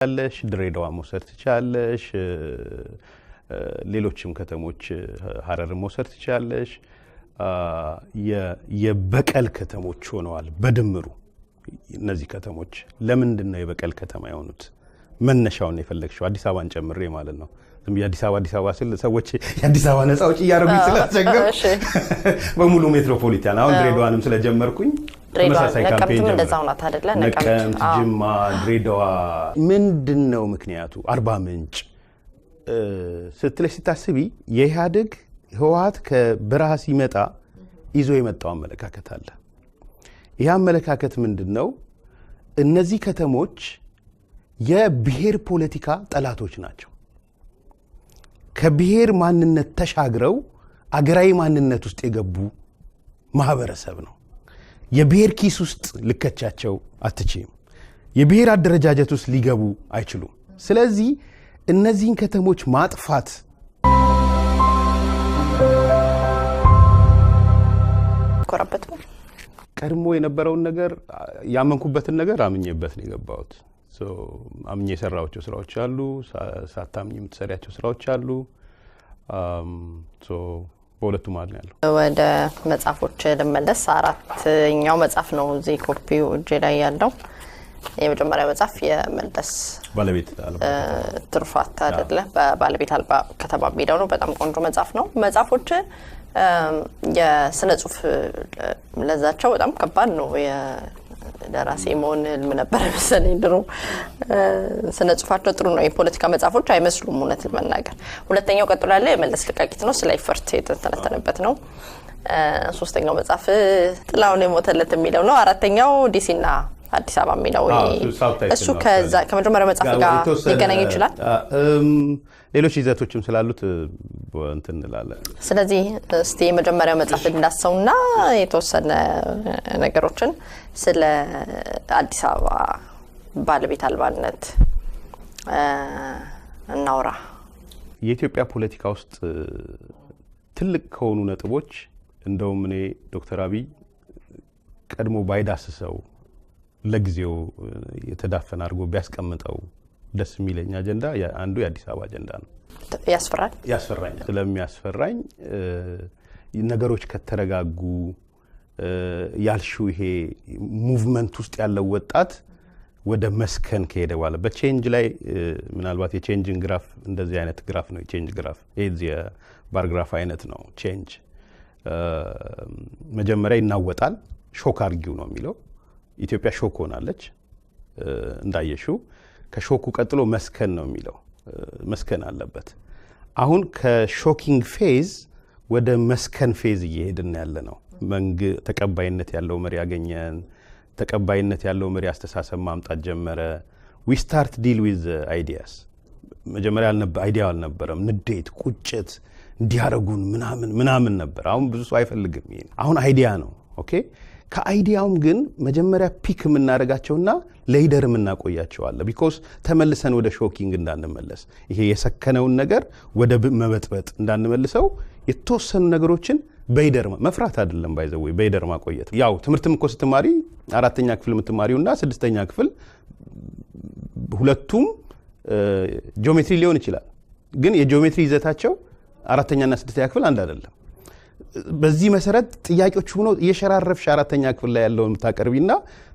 ያለሽ ድሬዳዋ መውሰድ ትችላለሽ ሌሎችም ከተሞች ሐረር መውሰድ ትችላለሽ የበቀል ከተሞች ሆነዋል በድምሩ እነዚህ ከተሞች ለምንድን ነው የበቀል ከተማ የሆኑት መነሻውን የፈለግሽው አዲስ አበባን ጨምሬ ማለት ነው የአዲስ አበባ ሲል ሰዎች የአዲስ አበባ ነፃ አውጪ ያረጉ ስለተቸገሩ በሙሉ ሜትሮፖሊታን አሁን ድሬዳዋንም ስለጀመርኩኝ ተመሳሳይ ካምፔን እንደዛው ናት አይደለ ነቀምት ጅማ ድሬዳዋ ምንድነው ምክንያቱ አርባ ምንጭ ስትለሽ ሲታስቢ የኢህአዴግ ህወሓት ከበረሃ ሲመጣ ይዞ የመጣው አመለካከት አለ ያ አመለካከት ምንድነው እነዚህ ከተሞች የብሔር ፖለቲካ ጠላቶች ናቸው ከብሔር ማንነት ተሻግረው አገራዊ ማንነት ውስጥ የገቡ ማህበረሰብ ነው የብሔር ኪስ ውስጥ ልከቻቸው አትችም የብሔር አደረጃጀት ውስጥ ሊገቡ አይችሉም ስለዚህ እነዚህን ከተሞች ማጥፋት ኮራበት ቀድሞ የነበረውን ነገር ያመንኩበትን ነገር አምኜበት ነው የገባሁት አምኜ የሰራቸው ስራዎች አሉ ሳታምኝ የምትሰሪያቸው ስራዎች አሉ በሁለቱ ማለት ነው ወደ መጻፎች ለመለስ አራተኛው መጻፍ ነው እዚህ ኮፒው እጄ ላይ ያለው የመጀመሪያው መጻፍ የመለስ ባለቤት አልባ ትርፋት አይደለ ባለቤት አልባ ከተማ ቢለው ነው በጣም ቆንጆ መጻፍ ነው መጻፎች የስነ ጽሁፍ ለዛቸው በጣም ከባድ ነው የደራሲ መሆን ምን ነበር መሰለኝ ድሮ ስነ ጽሁፋቸው ጥሩ ነው የፖለቲካ መጻፎች አይመስሉም እውነት ለመናገር ሁለተኛው ቀጥሎ ያለ የመለስ ልቃቂት ነው ስለ ኢፈርት የተተነተነበት ነው ሶስተኛው መጻፍ ጥላውን የሞተለት የሚለው ነው አራተኛው ዲሲና አዲስ አበባ የሚለው እሱ ከዛ ከመጀመሪያው መጻፍ ጋር ሊገናኝ ይችላል ሌሎች ይዘቶችም ስላሉት እንትን እንላለን ስለዚህ እስቲ የመጀመሪያው መጻፍ እንዳሰውና የተወሰነ ነገሮችን ስለ አዲስ አበባ ባለቤት አልባነት እናውራ የኢትዮጵያ ፖለቲካ ውስጥ ትልቅ ከሆኑ ነጥቦች እንደውም እኔ ዶክተር አብይ ቀድሞ ባይዳስሰው ለጊዜው የተዳፈነ አድርጎ ቢያስቀምጠው ደስ የሚለኝ አጀንዳ አንዱ የአዲስ አበባ አጀንዳ ነው ያስፈራኛል ስለሚያስፈራኝ ነገሮች ከተረጋጉ ያልሽው ይሄ ሙቭመንት ውስጥ ያለው ወጣት ወደ መስከን ከሄደ በኋላ በቼንጅ ላይ ምናልባት የቼንጅን ግራፍ እንደዚህ አይነት ግራፍ ነው የቼንጅ ግራፍ የዚህ ባር ግራፍ አይነት ነው ቼንጅ መጀመሪያ ይናወጣል ሾክ አርጊው ነው የሚለው ኢትዮጵያ ሾክ ሆናለች እንዳየሽው ከሾኩ ቀጥሎ መስከን ነው የሚለው መስከን አለበት አሁን ከሾኪንግ ፌዝ ወደ መስከን ፌዝ እየሄድን ያለ ነው ተቀባይነት ያለው መሪ ያገኘን ተቀባይነት ያለው መሪ አስተሳሰብ ማምጣት ጀመረ we start deal with ideas መጀመሪያ አይዲያ አልነበረም ንዴት ቁጭት እንዲያረጉን ምናምን ነበር አሁን ብዙ ሰው አይፈልግም ይሄን አሁን አይዲያ ነው ኦኬ ከአይዲያውም ግን መጀመሪያ ፒክ የምናደርጋቸውና ሌደር የምናቆያቸው አለ ቢኮዝ ተመልሰን ወደ ሾኪንግ እንዳንመለስ ይሄ የሰከነውን ነገር ወደ መበጥበጥ እንዳንመልሰው የተወሰኑ ነገሮችን በይደር መፍራት አይደለም ባይዘው በይደር ማቆየት ያው ትምህርትም እኮ ስትማሪ አራተኛ ክፍል የምትማሪውና ስድስተኛ ክፍል ሁለቱም ጂኦሜትሪ ሊሆን ይችላል ግን የጂኦሜትሪ ይዘታቸው አራተኛና ስድስተኛ ክፍል አንድ አይደለም በዚህ መሰረት ጥያቄዎች ሆኖ የሸራረፍሽ አራተኛ ክፍል ላይ ያለውን ታቀርቢና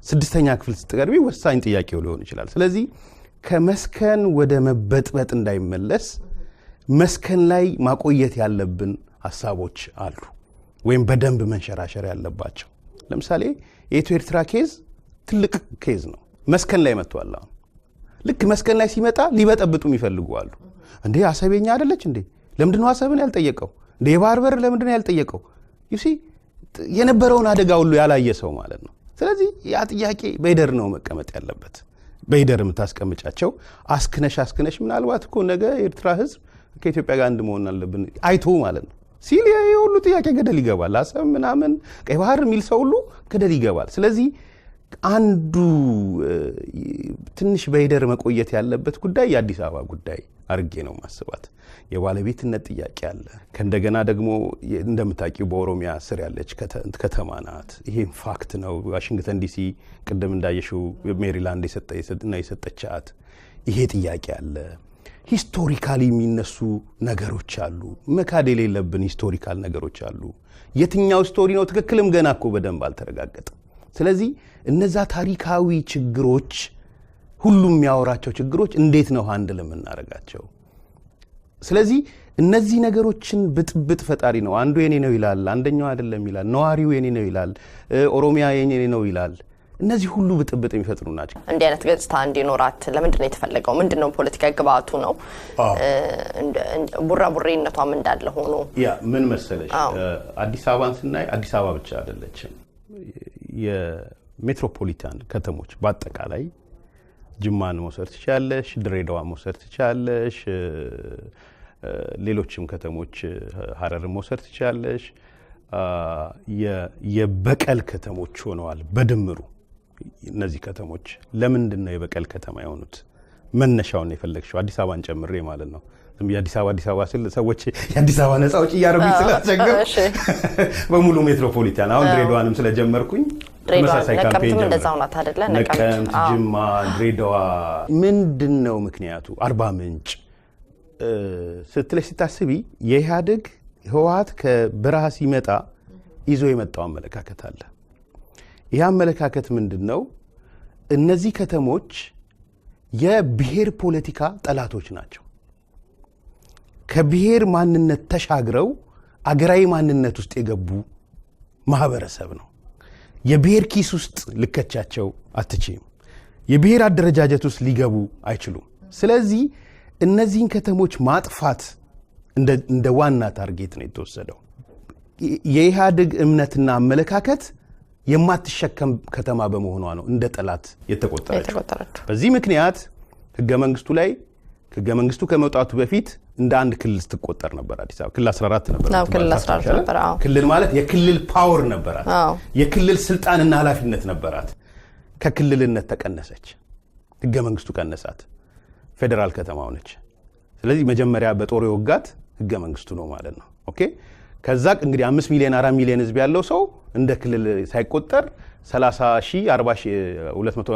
ስድስተኛ ክፍል ስትቀርቢ ወሳኝ ጥያቄው ሊሆን ይችላል ስለዚህ ከመስከን ወደ መበጥበጥ እንዳይመለስ መስከን ላይ ማቆየት ያለብን ሐሳቦች አሉ ወይም በደንብ መንሸራሸር ያለባቸው ለምሳሌ የኢትዮ ኤርትራ ኬዝ ትልቅ ኬዝ ነው መስከን ላይ መጥቷል ልክ መስከን ላይ ሲመጣ ሊበጠብጡም ይፈልጉዋሉ እንዴ አሰበኛ አይደለች እንዴ ለምንድነው አሰብን ያልጠየቀው እንደ የባርበር ለምንድነው ያልጠየቀው ዩሲ የነበረውን አደጋ ሁሉ ያላየ ሰው ማለት ነው ስለዚህ ያ ጥያቄ በይደር ነው መቀመጥ ያለበት በይደር የምታስቀምጫቸው አስክነሽ ምናልባት እኮ ነገ ኤርትራ ህዝብ ከኢትዮጵያ ጋር አንድ መሆን አለብን አይቶ ማለት ነው ሲል የሁሉ ጥያቄ ገደል ይገባል አሰብ ምናምን ቀይ ባህር ሚል ሰው ሁሉ ገደል ይገባል ስለዚህ አንዱ ትንሽ በይደር መቆየት ያለበት ጉዳይ የአዲስ አበባ ጉዳይ አርጌ ነው ማስባት የባለቤትነት ጥያቄ አለ ከእንደገና ደግሞ እንደምታውቂው በኦሮሚያ ስር ያለች ከተማ ናት ይሄን ፋክት ነው ዋሽንግተን ዲሲ ቅድም እንዳየሽው ሜሪላንድ የሰጠቻት ይሄ ጥያቄ አለ። ሂስቶሪካሊ የሚነሱ ነገሮች አሉ። መካድ የሌለብን ሂስቶሪካል ነገሮች አሉ። የትኛው ስቶሪ ነው ትክክልም ገና እኮ በደንብ አልተረጋገጠም። ስለዚህ እነዛ ታሪካዊ ችግሮች ሁሉም የሚያወራቸው ችግሮች እንዴት ነው ሃንድል የምናደርጋቸው? ስለዚህ እነዚህ ነገሮችን ብጥብጥ ፈጣሪ ነው። አንዱ የኔ ነው ይላል፣ አንደኛው አይደለም ይላል፣ ነዋሪው የኔ ነው ይላል፣ ኦሮሚያ የኔ ነው ይላል። እነዚህ ሁሉ ብጥብጥ የሚፈጥሩ ናቸው። እንዲህ አይነት ገጽታ እንዲኖራት ለምንድን ነው የተፈለገው? ምንድን ነው ፖለቲካዊ ግብአቱ ነው? ቡራቡሬነቷም እንዳለ ሆኖ ያ ምን መሰለሽ፣ አዲስ አበባን ስናይ አዲስ አበባ ብቻ አይደለችም። የሜትሮፖሊታን ከተሞች በአጠቃላይ ጅማን መውሰድ ትችላለሽ፣ ድሬዳዋ መውሰድ ትችላለሽ፣ ሌሎችም ከተሞች ሀረርን መውሰድ ትችላለሽ። የበቀል ከተሞች ሆነዋል በድምሩ። እነዚህ ከተሞች ለምንድን ነው የበቀል ከተማ የሆኑት? መነሻውን የፈለግሽው አዲስ አበባን ጨምሬ ማለት ነው። የአዲስ አበባ ስል ሰዎች የአዲስ አበባ ነፃ አውጪ እያደረጉኝ ስላስቸገሩ በሙሉ ሜትሮፖሊታን አሁን ድሬዳዋንም ስለጀመርኩኝ ተመሳሳይ ካምፔን ጀመረ። ነቀምት፣ ጅማ፣ ድሬዳዋ ምንድን ነው ምክንያቱ? አርባ ምንጭ ስትለሽ ስታስቢ የኢህአዴግ ህወሓት ከበረሃ ሲመጣ ይዞ የመጣው አመለካከት አለ። ይህ አመለካከት ምንድን ነው? እነዚህ ከተሞች የብሔር ፖለቲካ ጠላቶች ናቸው። ከብሔር ማንነት ተሻግረው አገራዊ ማንነት ውስጥ የገቡ ማህበረሰብ ነው። የብሔር ኪስ ውስጥ ልከቻቸው አትችይም። የብሔር አደረጃጀት ውስጥ ሊገቡ አይችሉም። ስለዚህ እነዚህን ከተሞች ማጥፋት እንደ ዋና ታርጌት ነው የተወሰደው። የኢህአዴግ እምነትና አመለካከት የማትሸከም ከተማ በመሆኗ ነው እንደ ጠላት የተቆጠረችው። በዚህ ምክንያት ህገ መንግስቱ ከመውጣቱ በፊት እንደ አንድ ክልል ስትቆጠር ነበር አዲስ አበባ። ክልል 14 ነበር። ክልል ማለት የክልል ፓወር ነበራት፣ የክልል ስልጣንና ኃላፊነት ነበራት። ከክልልነት ተቀነሰች፣ ህገ መንግስቱ ቀነሳት፣ ፌዴራል ከተማ ሆነች። ስለዚህ መጀመሪያ በጦር የወጋት ህገ መንግስቱ ነው ማለት ነው። ኦኬ። ከዛ እንግዲህ 5 ሚሊዮን 4 ሚሊዮን ህዝብ ያለው ሰው እንደ ክልል ሳይቆጠር 30 ሺህ 40 ሺህ 200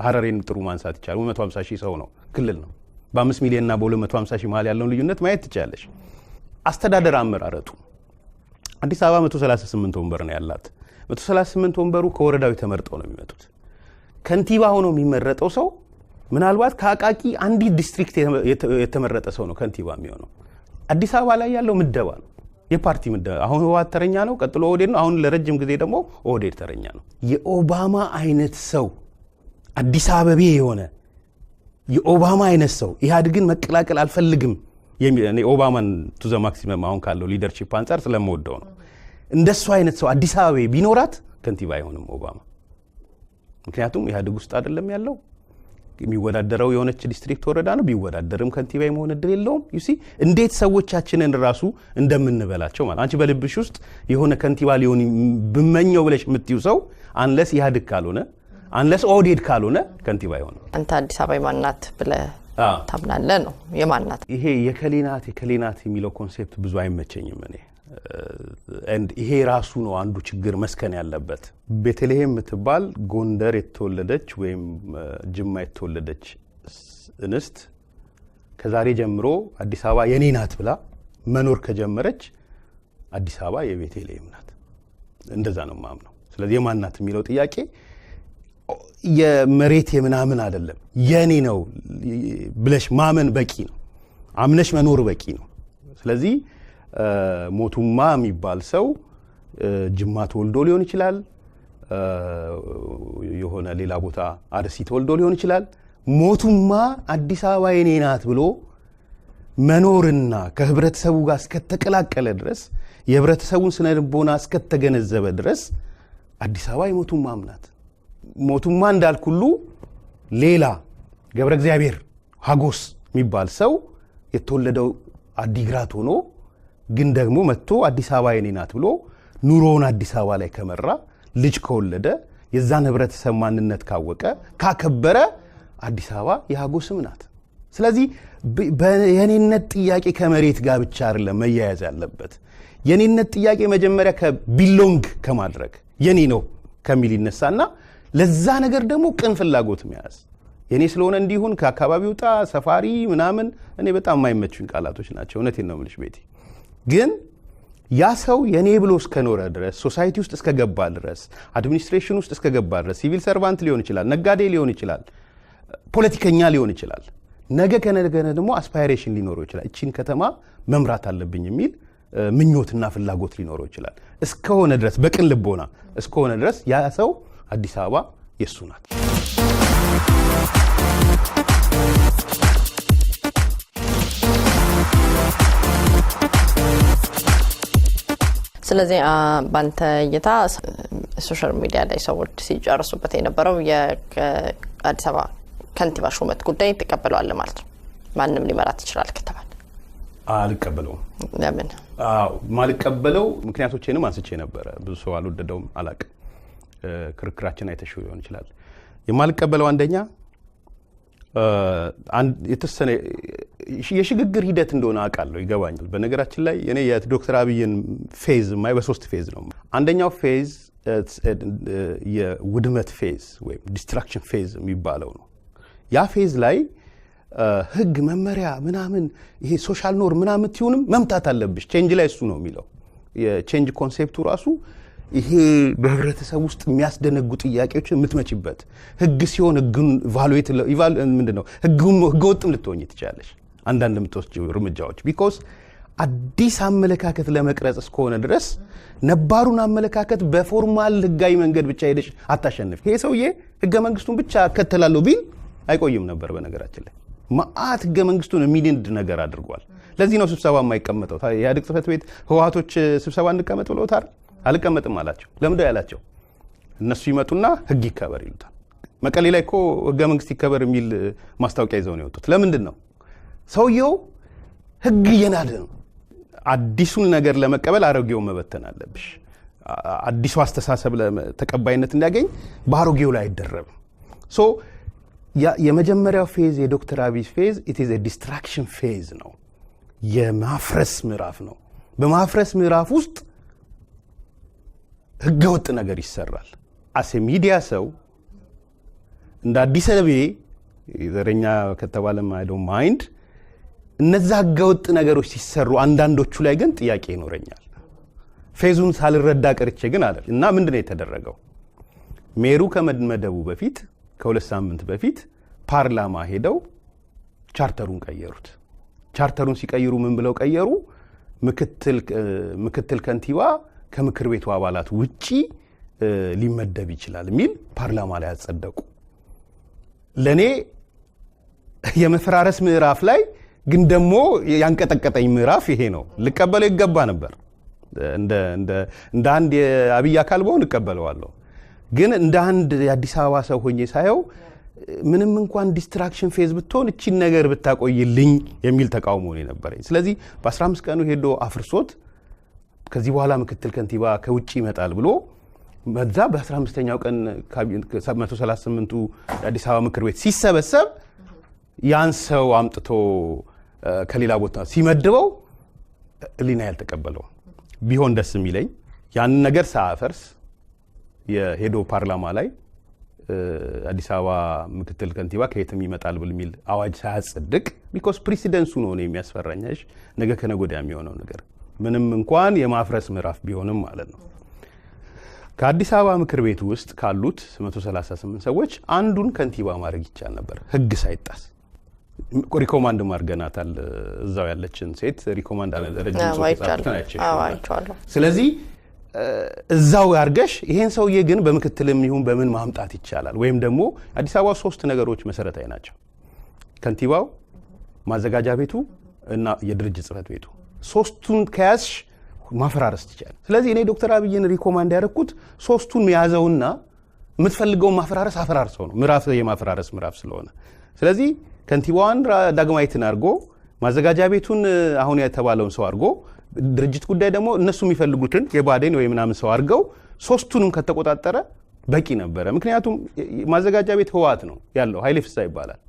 ሀረሬን ጥሩ ማንሳት ይቻላል። 250 ሺህ ሰው ነው ክልል ነው። በ5 ሚሊዮን እና በ250 ሺህ መሀል ያለውን ልዩነት ማየት ትችላለሽ። አስተዳደር አመራረጡ አዲስ አበባ 138 ወንበር ነው ያላት። 138 ወንበሩ ከወረዳው ተመርጠው ነው የሚመጡት። ከንቲባ ሆኖ የሚመረጠው ሰው ምናልባት ከአቃቂ አንዲት ዲስትሪክት የተመረጠ ሰው ነው ከንቲባ የሚሆነው። አዲስ አበባ ላይ ያለው ምደባ ነው፣ የፓርቲ ምደባ። አሁን ህወሓት ተረኛ ነው፣ ቀጥሎ ኦህዴድ ነው፣ አሁን ለረጅም ጊዜ ደግሞ ኦህዴድ ተረኛ ነው። የኦባማ አይነት ሰው አዲስ አበቤ የሆነ የኦባማ አይነት ሰው ኢህአዴግን መቀላቀል አልፈልግም የሚል እኔ ኦባማን ቱ ዘ ማክሲመም አሁን ካለው ሊደርሺፕ አንፃር ስለምወደው ነው። እንደሱ አይነት ሰው አዲስ አበቤ ቢኖራት ከንቲባ አይሆንም ኦባማ። ምክንያቱም ኢህአዴግ ውስጥ አይደለም ያለው። የሚወዳደረው የሆነች ዲስትሪክት ወረዳ ነው። ቢወዳደርም ከንቲባ የመሆን እድል የለውም። ዩሲ እንዴት ሰዎቻችንን ራሱ እንደምንበላቸው ማለት አንቺ በልብሽ ውስጥ የሆነ ከንቲባ ሊሆን ብመኘው ብለሽ የምትዩ ሰው አንለስ ኢህአዴግ ካልሆነ አንለስ ኦህዴድ ካልሆነ ከንቲባ አይሆንም። አንተ አዲስ አበባ የማናት ብለህ ታምናለህ ነው? የማናት ይሄ የከሌናት የሚለው ኮንሴፕት ብዙ አይመቸኝም እኔ። ይሄ ራሱ ነው አንዱ ችግር መስከን ያለበት። ቤተልሔም የምትባል ጎንደር የተወለደች ወይም ጅማ የተወለደች እንስት ከዛሬ ጀምሮ አዲስ አበባ የኔ ናት ብላ መኖር ከጀመረች አዲስ አበባ የቤተልሔም ናት። እንደዛ ነው ማምነው። ስለዚህ የማናት የሚለው ጥያቄ የመሬት የምናምን አይደለም፣ የኔ ነው ብለሽ ማመን በቂ ነው። አምነሽ መኖር በቂ ነው። ስለዚህ ሞቱማ የሚባል ሰው ጅማ ተወልዶ ሊሆን ይችላል፣ የሆነ ሌላ ቦታ አርሲ ተወልዶ ሊሆን ይችላል። ሞቱማ አዲስ አበባ የኔ ናት ብሎ መኖርና ከህብረተሰቡ ጋር እስከተቀላቀለ ድረስ የህብረተሰቡን ስነ ልቦና እስከተገነዘበ ድረስ አዲስ አበባ የሞቱማም ናት። ሞቱማ እንዳልኩሉ ሌላ ገብረ እግዚአብሔር ሀጎስ የሚባል ሰው የተወለደው አዲግራት ሆኖ ግን ደግሞ መጥቶ አዲስ አበባ የኔ ናት ብሎ ኑሮውን አዲስ አበባ ላይ ከመራ ልጅ ከወለደ የዛን ህብረተሰብ ማንነት ካወቀ ካከበረ አዲስ አበባ የሀጎስም ናት። ስለዚህ የኔነት ጥያቄ ከመሬት ጋር ብቻ አይደለም መያያዝ ያለበት። የኔነት ጥያቄ መጀመሪያ ከቢሎንግ ከማድረግ የኔ ነው ከሚል ይነሳና ለዛ ነገር ደግሞ ቅን ፍላጎት መያዝ የኔ ስለሆነ እንዲሁን ከአካባቢው ጣ ሰፋሪ ምናምን እኔ በጣም የማይመቹኝ ቃላቶች ናቸው። እውነቴን ነው የምልሽ ቤቲ። ግን ያ ሰው የኔ ብሎ እስከኖረ ድረስ ሶሳይቲ ውስጥ እስከገባ ድረስ አድሚኒስትሬሽን ውስጥ እስከገባ ድረስ ሲቪል ሰርቫንት ሊሆን ይችላል፣ ነጋዴ ሊሆን ይችላል፣ ፖለቲከኛ ሊሆን ይችላል። ነገ ከነገ ደግሞ አስፓይሬሽን ሊኖረው ይችላል። እቺን ከተማ መምራት አለብኝ የሚል ምኞትና ፍላጎት ሊኖረው ይችላል። እስከሆነ ድረስ በቅን ልቦና እስከሆነ ድረስ ያ ሰው አዲስ አበባ የሱ ናት። ስለዚህ ባንተ እይታ ሶሻል ሚዲያ ላይ ሰዎች ሲጨርሱበት የነበረው የአዲስ አበባ ከንቲባ ሹመት ጉዳይ ተቀበሏል ማለት ነው። ማንም ሊመራት ይችላል ከተባለ አልቀበለውም። ለምን? ማልቀበለው ምክንያቶቼንም አንስቼ ነበር። ብዙ ሰው አልወደደውም፣ አላቅም። ክርክራችን አይተሽው ሊሆን ይችላል። የማልቀበለው አንደኛ የተወሰነ የሽግግር ሂደት እንደሆነ አውቃለሁ፣ ይገባኛል። በነገራችን ላይ እኔ የዶክተር አብይን ፌዝ ማይ በሶስት ፌዝ ነው። አንደኛው ፌዝ የውድመት ፌዝ ወይም ዲስትራክሽን ፌዝ የሚባለው ነው። ያ ፌዝ ላይ ህግ መመሪያ ምናምን ይሄ ሶሻል ኖር ምናምን ትዩንም መምታት አለብሽ። ቼንጅ ላይ እሱ ነው የሚለው። የቼንጅ ኮንሴፕቱ ራሱ ይሄ በህብረተሰብ ውስጥ የሚያስደነጉ ጥያቄዎችን የምትመችበት ህግ ሲሆን ህግን ቫሉዌት ምንድነው ህገወጥም ልትሆኝ ትችላለሽ አንዳንድ የምትወስጂው እርምጃዎች። ቢኮዝ አዲስ አመለካከት ለመቅረጽ እስከሆነ ድረስ ነባሩን አመለካከት በፎርማል ህጋዊ መንገድ ብቻ ሄደሽ አታሸንፍ። ይሄ ሰውዬ ህገ መንግስቱን ብቻ እከተላለሁ ቢል አይቆይም ነበር። በነገራችን ላይ ማአት ህገ መንግስቱን የሚንድ ነገር አድርጓል። ለዚህ ነው ስብሰባ የማይቀመጠው። የኢህአዴግ ጽህፈት ቤት ህወሓቶች ስብሰባ እንቀመጥ ብለውታል። አልቀመጥም አላቸው። ለምንድነው ያላቸው? እነሱ ይመጡና ህግ ይከበር ይሉታል። መቀሌ ላይ እኮ ህገ መንግስት ይከበር የሚል ማስታወቂያ ይዘው ነው የወጡት። ለምንድን ነው? ሰውየው ህግ እየናደ ነው። አዲሱን ነገር ለመቀበል አሮጌው መበተን አለብሽ። አዲሱ አስተሳሰብ ተቀባይነት እንዲያገኝ በአሮጌው ላይ አይደረብም። ሶ የመጀመሪያው ፌዝ የዶክተር አብይ ፌዝ ኢት ኢዝ ኤ ዲስትራክሽን ፌዝ ነው። የማፍረስ ምዕራፍ ነው። በማፍረስ ምዕራፍ ውስጥ ህገወጥ ነገር ይሰራል። አሴ ሚዲያ ሰው እንደ አዲስ አበባ ዘረኛ ከተባለም አይ ዶንት ማይንድ እነዛ ህገወጥ ነገሮች ሲሰሩ አንዳንዶቹ ላይ ግን ጥያቄ ይኖረኛል። ፌዙን ሳልረዳ ቀርቼ ግን አለ እና ምንድነው የተደረገው? ሜሩ ከመደቡ በፊት ከሁለት ሳምንት በፊት ፓርላማ ሄደው ቻርተሩን ቀየሩት። ቻርተሩን ሲቀይሩ ምን ብለው ቀየሩ? ምክትል ከንቲባ ከምክር ቤቱ አባላት ውጪ ሊመደብ ይችላል የሚል ፓርላማ ላይ አጸደቁ። ለኔ የመፈራረስ ምዕራፍ ላይ ግን ደግሞ ያንቀጠቀጠኝ ምዕራፍ ይሄ ነው። ልቀበለው ይገባ ነበር። እንደ አንድ የአብይ አካል በሆን ልቀበለዋለሁ። ግን እንደ አንድ የአዲስ አበባ ሰው ሆኜ ሳየው ምንም እንኳን ዲስትራክሽን ፌዝ ብትሆን እቺን ነገር ብታቆይልኝ የሚል ተቃውሞ ነው የነበረኝ። ስለዚህ በ15 ቀኑ ሄዶ አፍርሶት ከዚህ በኋላ ምክትል ከንቲባ ከውጪ ይመጣል ብሎ በዛ በ15ኛው ቀን 138ቱ የአዲስ አበባ ምክር ቤት ሲሰበሰብ ያን ሰው አምጥቶ ከሌላ ቦታ ሲመድበው ህሊና ያልተቀበለው ቢሆን ደስ የሚለኝ ያንን ነገር ሳያፈርስ የሄዶ ፓርላማ ላይ አዲስ አበባ ምክትል ከንቲባ ከየትም ይመጣል በሚል አዋጅ ሳያጸድቅ ቢኮዝ ፕሬሲደንሱ ነው የሚያስፈራኛሽ ነገ ከነገ ወዲያ የሚሆነው ነገር ምንም እንኳን የማፍረስ ምዕራፍ ቢሆንም ማለት ነው። ከአዲስ አበባ ምክር ቤት ውስጥ ካሉት 138 ሰዎች አንዱን ከንቲባ ማድረግ ይቻል ነበር ህግ ሳይጣስ። ሪኮማንድ ማርገናታል። እዛው ያለችን ሴት ሪኮማንድ አለ። ስለዚህ እዛው ያርገሽ ይሄን ሰውዬ ግን በምክትልም ይሁን በምን ማምጣት ይቻላል። ወይም ደግሞ አዲስ አበባ ሶስት ነገሮች መሰረታዊ ናቸው። ከንቲባው፣ ማዘጋጃ ቤቱ እና የድርጅት ጽህፈት ቤቱ። ሶስቱን ከያዝሽ ማፈራረስ ትችላል። ስለዚህ እኔ ዶክተር አብይን ሪኮማንድ ያደረኩት ሶስቱን ያዘውና የምትፈልገውን ማፈራረስ አፈራርሰው ነው። ምዕራፍ የማፈራረስ ምዕራፍ ስለሆነ ስለዚህ ከንቲባዋን ዳግማዊትን አድርጎ ማዘጋጃ ቤቱን አሁን የተባለውን ሰው አድርጎ ድርጅት ጉዳይ ደግሞ እነሱ የሚፈልጉትን የባዴን ወይ ምናምን ሰው አድርገው ሶስቱንም ከተቆጣጠረ በቂ ነበረ። ምክንያቱም ማዘጋጃ ቤት ህወሓት ነው ያለው፣ ኃይሌ ፍስሐ ይባላል።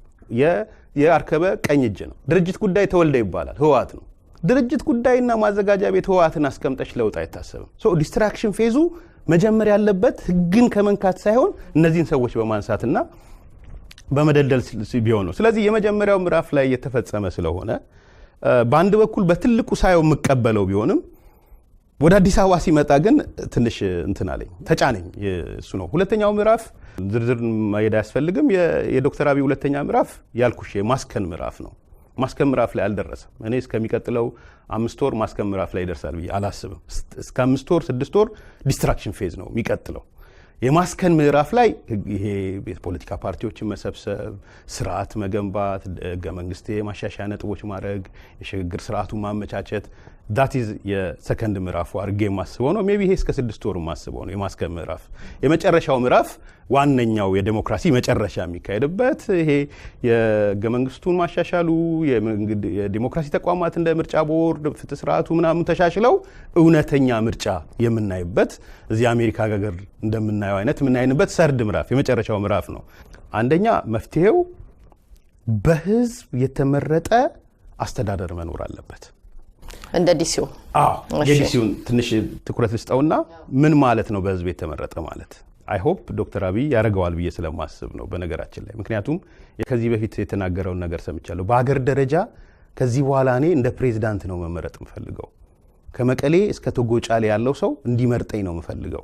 የአርከበ ቀኝ እጅ ነው። ድርጅት ጉዳይ ተወልደ ይባላል፣ ህወሓት ነው። ድርጅት ጉዳይና ማዘጋጃ ቤት ህወሓትን አስቀምጠሽ ለውጥ አይታሰብም። ዲስትራክሽን ፌዙ መጀመር ያለበት ህግን ከመንካት ሳይሆን እነዚህን ሰዎች በማንሳትና በመደልደል ቢሆን ነው። ስለዚህ የመጀመሪያው ምዕራፍ ላይ የተፈጸመ ስለሆነ በአንድ በኩል በትልቁ ሳየው የምቀበለው ቢሆንም ወደ አዲስ አበባ ሲመጣ ግን ትንሽ እንትን አለኝ ተጫነኝ። እሱ ነው ሁለተኛው ምዕራፍ። ዝርዝር ማየት አያስፈልግም። የዶክተር አብይ ሁለተኛ ምዕራፍ ያልኩሽ የማስከን ምዕራፍ ነው። ማስከን ምዕራፍ ላይ አልደረሰም። እኔ እስከሚቀጥለው 5 ወር ማስከን ምዕራፍ ላይ ይደርሳል ብዬ አላስብም። እስከ 5 ወር 6 ወር ዲስትራክሽን ፌዝ ነው የሚቀጥለው። የማስከን ምዕራፍ ላይ ይሄ የፖለቲካ ፓርቲዎችን መሰብሰብ፣ ስርዓት መገንባት፣ ህገ መንግስት የማሻሻያ ነጥቦች ማድረግ፣ የሽግግር ስርዓቱን ማመቻቸት ዳት ኢዝ የሰከንድ ምዕራፉ አድርጌ የማስበው ነው። ሜቢ ይሄ እስከ 6 ወር የማስበው ነው የማስከን ምዕራፍ። የመጨረሻው ምዕራፍ ዋነኛው የዴሞክራሲ መጨረሻ የሚካሄድበት ይሄ የህገ መንግስቱን ማሻሻሉ፣ የዴሞክራሲ ተቋማት እንደ ምርጫ ቦርድ፣ ፍትህ ስርዓቱ ምናምን ተሻሽለው እውነተኛ ምርጫ የምናይበት እዚህ አሜሪካ ሀገር እንደምናየው አይነት የምናይንበት ሰርድ ምዕራፍ የመጨረሻው ምዕራፍ ነው። አንደኛ መፍትሄው በህዝብ የተመረጠ አስተዳደር መኖር አለበት። እንደ ዲሲው የዲሲውን ትንሽ ትኩረት ልስጠውና ምን ማለት ነው በህዝብ የተመረጠ ማለት? አይ ሆፕ ዶክተር አብይ ያደርገዋል ብዬ ስለማስብ ነው በነገራችን ላይ። ምክንያቱም ከዚህ በፊት የተናገረውን ነገር ሰምቻለሁ። በሀገር ደረጃ ከዚህ በኋላ እኔ እንደ ፕሬዚዳንት ነው መመረጥ የምፈልገው፣ ከመቀሌ እስከ ቶጎ ጫሌ ያለው ሰው እንዲመርጠኝ ነው የምፈልገው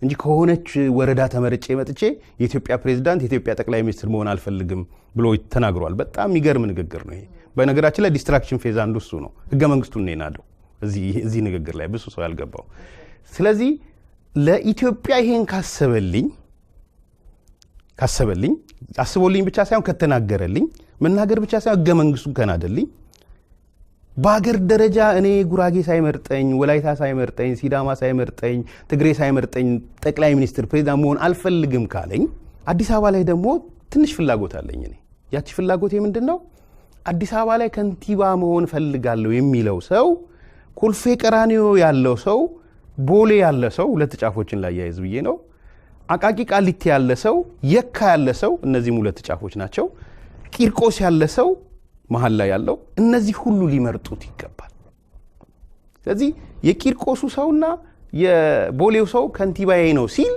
እንጂ ከሆነች ወረዳ ተመርጬ መጥቼ የኢትዮጵያ ፕሬዚዳንት የኢትዮጵያ ጠቅላይ ሚኒስትር መሆን አልፈልግም ብሎ ተናግሯል። በጣም የሚገርም ንግግር ነው ይሄ። በነገራችን ላይ ዲስትራክሽን ፌዝ አንዱ እሱ ነው። ህገ መንግስቱን ነው የናደው እዚህ ንግግር ላይ ብዙ ሰው ያልገባው። ስለዚህ ለኢትዮጵያ ይሄን ካሰበልኝ አስቦልኝ ብቻ ሳይሆን ከተናገረልኝ መናገር ብቻ ሳይሆን ህገ መንግስቱን ከናደልኝ በአገር ደረጃ እኔ ጉራጌ ሳይመርጠኝ፣ ወላይታ ሳይመርጠኝ፣ ሲዳማ ሳይመርጠኝ፣ ትግሬ ሳይመርጠኝ ጠቅላይ ሚኒስትር ፕሬዚዳንት መሆን አልፈልግም ካለኝ አዲስ አበባ ላይ ደግሞ ትንሽ ፍላጎት አለኝ። እኔ ያቺ ፍላጎቴ ምንድነው? አዲስ አበባ ላይ ከንቲባ መሆን ፈልጋለሁ የሚለው ሰው፣ ኮልፌ ቀራኒዮ ያለው ሰው፣ ቦሌ ያለ ሰው፣ ሁለት ጫፎችን ላይ ያይዝ ብዬ ነው። አቃቂ ቃሊቲ ያለ ሰው፣ የካ ያለ ሰው፣ እነዚህም ሁለት ጫፎች ናቸው። ቂርቆስ ያለ ሰው መሀል ላይ ያለው፣ እነዚህ ሁሉ ሊመርጡት ይገባል። ስለዚህ የቂርቆሱ ሰውና የቦሌው ሰው ከንቲባዬ ነው ሲል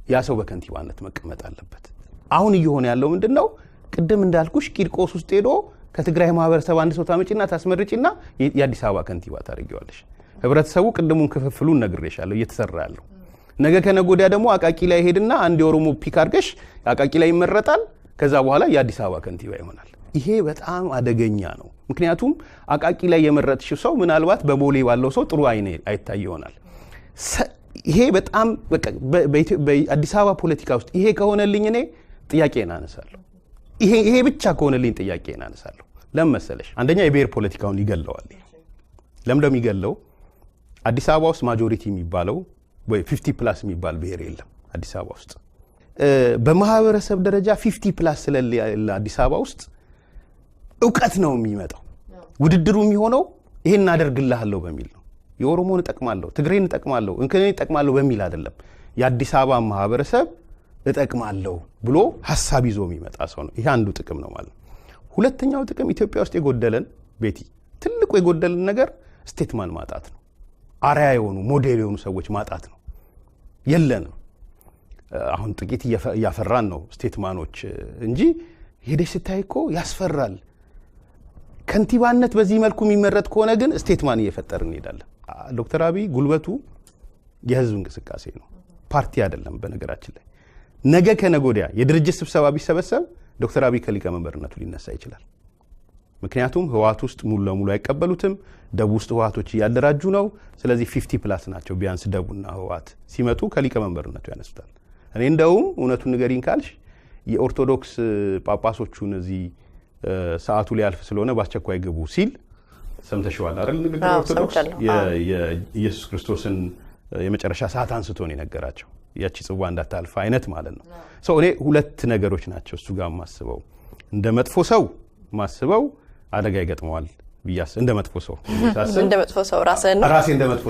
ያ ሰው በከንቲባነት መቀመጥ አለበት። አሁን እየሆነ ያለው ምንድነው? ቅድም እንዳልኩሽ ቂርቆስ ውስጥ ሄዶ ከትግራይ ማህበረሰብ አንድ ሰው ታመጪና ታስመርጪና የአዲስ አበባ ከንቲባ ታደርጊዋለሽ። ህብረተሰቡ ቅድሙን ክፍፍሉን ነግሬሻለሁ እየተሰራ ያለው። ነገ ከነገ ወዲያ ደግሞ አቃቂ ላይ ሄድና አንድ የኦሮሞ ፒክ አድርገሽ አቃቂ ላይ ይመረጣል። ከዛ በኋላ የአዲስ አበባ ከንቲባ ይሆናል። ይሄ በጣም አደገኛ ነው። ምክንያቱም አቃቂ ላይ የመረጥሽው ሰው ምናልባት በቦሌ ባለው ሰው ጥሩ አይታይ ይሆናል። ይሄ በጣም በአዲስ አበባ ፖለቲካ ውስጥ ይሄ ከሆነልኝ እኔ ጥያቄን አነሳለሁ። ይሄ ብቻ ከሆነልኝ ጥያቄን አነሳለሁ። ለምን መሰለሽ? አንደኛ የብሔር ፖለቲካውን ይገለዋል። ለምን እንደሚገለው አዲስ አበባ ውስጥ ማጆሪቲ የሚባለው ወይ 50 ፕላስ የሚባል ብሔር የለም አዲስ አበባ ውስጥ። በማህበረሰብ ደረጃ 50 ፕላስ ስለሌለ አዲስ አበባ ውስጥ እውቀት ነው የሚመጣው። ውድድሩ የሚሆነው ይሄን አደርግልሃለሁ በሚል ነው። የኦሮሞን እጠቅማለሁ፣ ትግሬን እጠቅማለሁ፣ እንከኔን እጠቅማለሁ በሚል አይደለም። የአዲስ አበባ ማህበረሰብ እጠቅማለሁ ብሎ ሐሳብ ይዞ የሚመጣ ሰው ነው። ይሄ አንዱ ጥቅም ነው ማለት ነው። ሁለተኛው ጥቅም ኢትዮጵያ ውስጥ የጎደለን ቤቲ ትልቁ የጎደለን ነገር ስቴትማን ማጣት ነው። አርያ የሆኑ ሞዴል የሆኑ ሰዎች ማጣት ነው። የለንም። አሁን ጥቂት እያፈራን ነው ስቴትማኖች እንጂ ሄደሽ ስታይ እኮ ያስፈራል። ከንቲባነት በዚህ መልኩ የሚመረጥ ከሆነ ግን ስቴትማን እየፈጠርን እንሄዳለን። ዶክተር አብይ ጉልበቱ የህዝብ እንቅስቃሴ ነው፣ ፓርቲ አይደለም። በነገራችን ላይ ነገ ከነገ ወዲያ የድርጅት ስብሰባ ቢሰበሰብ ዶክተር አብይ ከሊቀመንበርነቱ ሊነሳ ይችላል። ምክንያቱም ህወሓት ውስጥ ሙሉ ለሙሉ አይቀበሉትም። ደቡብ ውስጥ ህወሓቶች እያደራጁ ነው። ስለዚህ 50 ፕላስ ናቸው ቢያንስ ደቡብና ህወሓት ሲመጡ ከሊቀመንበርነቱ ያነሱታል። እኔ እንደውም እውነቱን ንገሪኝ ካልሽ የኦርቶዶክስ ጳጳሶቹን እዚህ ሰዓቱ ሊያልፍ ስለሆነ በአስቸኳይ ግቡ ሲል ሰምተሽዋል አይደል? ንግግር ኦርቶዶክስ የኢየሱስ ክርስቶስን የመጨረሻ ሰዓት አንስቶ ነው የነገራቸው። ያቺ ጽዋ እንዳታልፍ አይነት ማለት ነው። ሰው እኔ ሁለት ነገሮች ናቸው እሱ ጋር ማስበው። እንደ መጥፎ ሰው ማስበው አደጋ ይገጥመዋል ብያስ እንደ መጥፎ ሰው ራሴ እንደ መጥፎ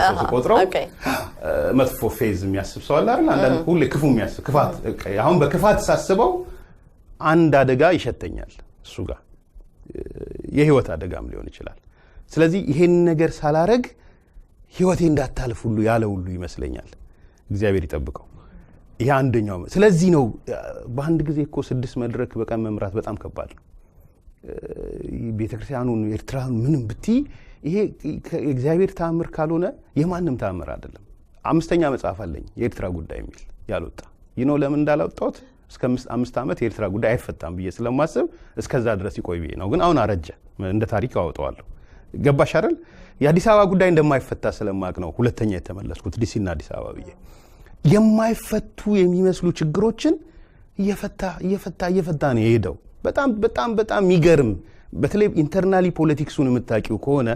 ሰው ስቆጥረው መጥፎ ፌዝ የሚያስብ ሰው አለ አይደል? አንዳንድ ሁሌ ክፉ የሚያስብ ክፋት። አሁን በክፋት ሳስበው አንድ አደጋ ይሸተኛል እሱ ጋር የህይወት አደጋም ሊሆን ይችላል። ስለዚህ ይሄን ነገር ሳላረግ ህይወቴ እንዳታልፍ ሁሉ ያለ ሁሉ ይመስለኛል። እግዚአብሔር ይጠብቀው። ያ አንደኛው። ስለዚህ ነው በአንድ ጊዜ እኮ 6 መድረክ በቀን መምራት በጣም ከባድ ነው። ቤተክርስቲያኑን ኤርትራን ምንም ብቲ ይሄ እግዚአብሔር ተአምር ካልሆነ የማንም ተአምር አይደለም። 5ኛ መጽሐፍ አለኝ የኤርትራ ጉዳይ የሚል ያልወጣ ለምን እንዳላወጣሁት እስከ 5 ዓመት የኤርትራ ጉዳይ አይፈታም ብዬ ስለማስብ እስከዛ ድረስ ይቆይ ብዬ ነው። ግን አሁን አረጀ እንደ ታሪክ አወጣዋለሁ። ገባሽ አይደል? የአዲስ አበባ ጉዳይ እንደማይፈታ ስለማቅ ነው ሁለተኛ የተመለስኩት ዲሲና አዲስ አበባ ብዬ። የማይፈቱ የሚመስሉ ችግሮችን እየፈታ ነው የሄደው። በጣም በጣም በጣም የሚገርም በተለይ ኢንተርናሊ ፖለቲክሱን የምታውቂው ከሆነ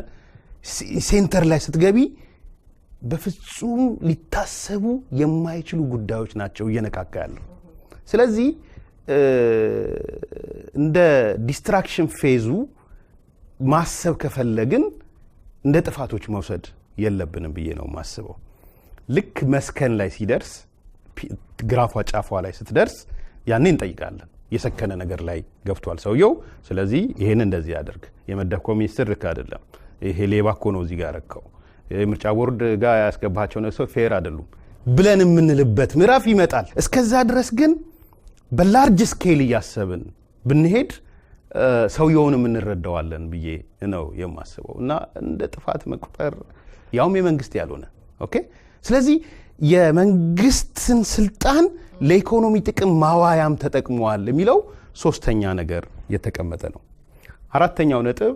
ሴንተር ላይ ስትገቢ በፍጹም ሊታሰቡ የማይችሉ ጉዳዮች ናቸው እየነካካ ያለው። ስለዚህ እንደ ዲስትራክሽን ፌዙ ማሰብ ከፈለግን እንደ ጥፋቶች መውሰድ የለብንም ብዬ ነው ማስበው። ልክ መስከን ላይ ሲደርስ ግራፏ ጫፏ ላይ ስትደርስ ያኔ እንጠይቃለን። የሰከነ ነገር ላይ ገብቷል ሰውየው፣ ስለዚህ ይሄን እንደዚህ ያደርግ፣ የመደብከው ሚኒስትር ልክ አይደለም፣ ይሄ ሌባ እኮ ነው እዚህ ጋር ረከው፣ የምርጫ ቦርድ ጋር ያስገባቸው ነው ሰው ፌር አይደሉም ብለን የምንልበት ምዕራፍ ይመጣል። እስከዛ ድረስ ግን በላርጅ ስኬል እያሰብን ብንሄድ ሰውየውን እንረዳዋለን ብዬ ነው የማስበው እና እንደ ጥፋት መቁጠር ያውም የመንግስት ያልሆነ ኦኬ። ስለዚህ የመንግስትን ስልጣን ለኢኮኖሚ ጥቅም ማዋያም ተጠቅሟል የሚለው 3ኛ ነገር የተቀመጠ ነው። 4ኛው ነጥብ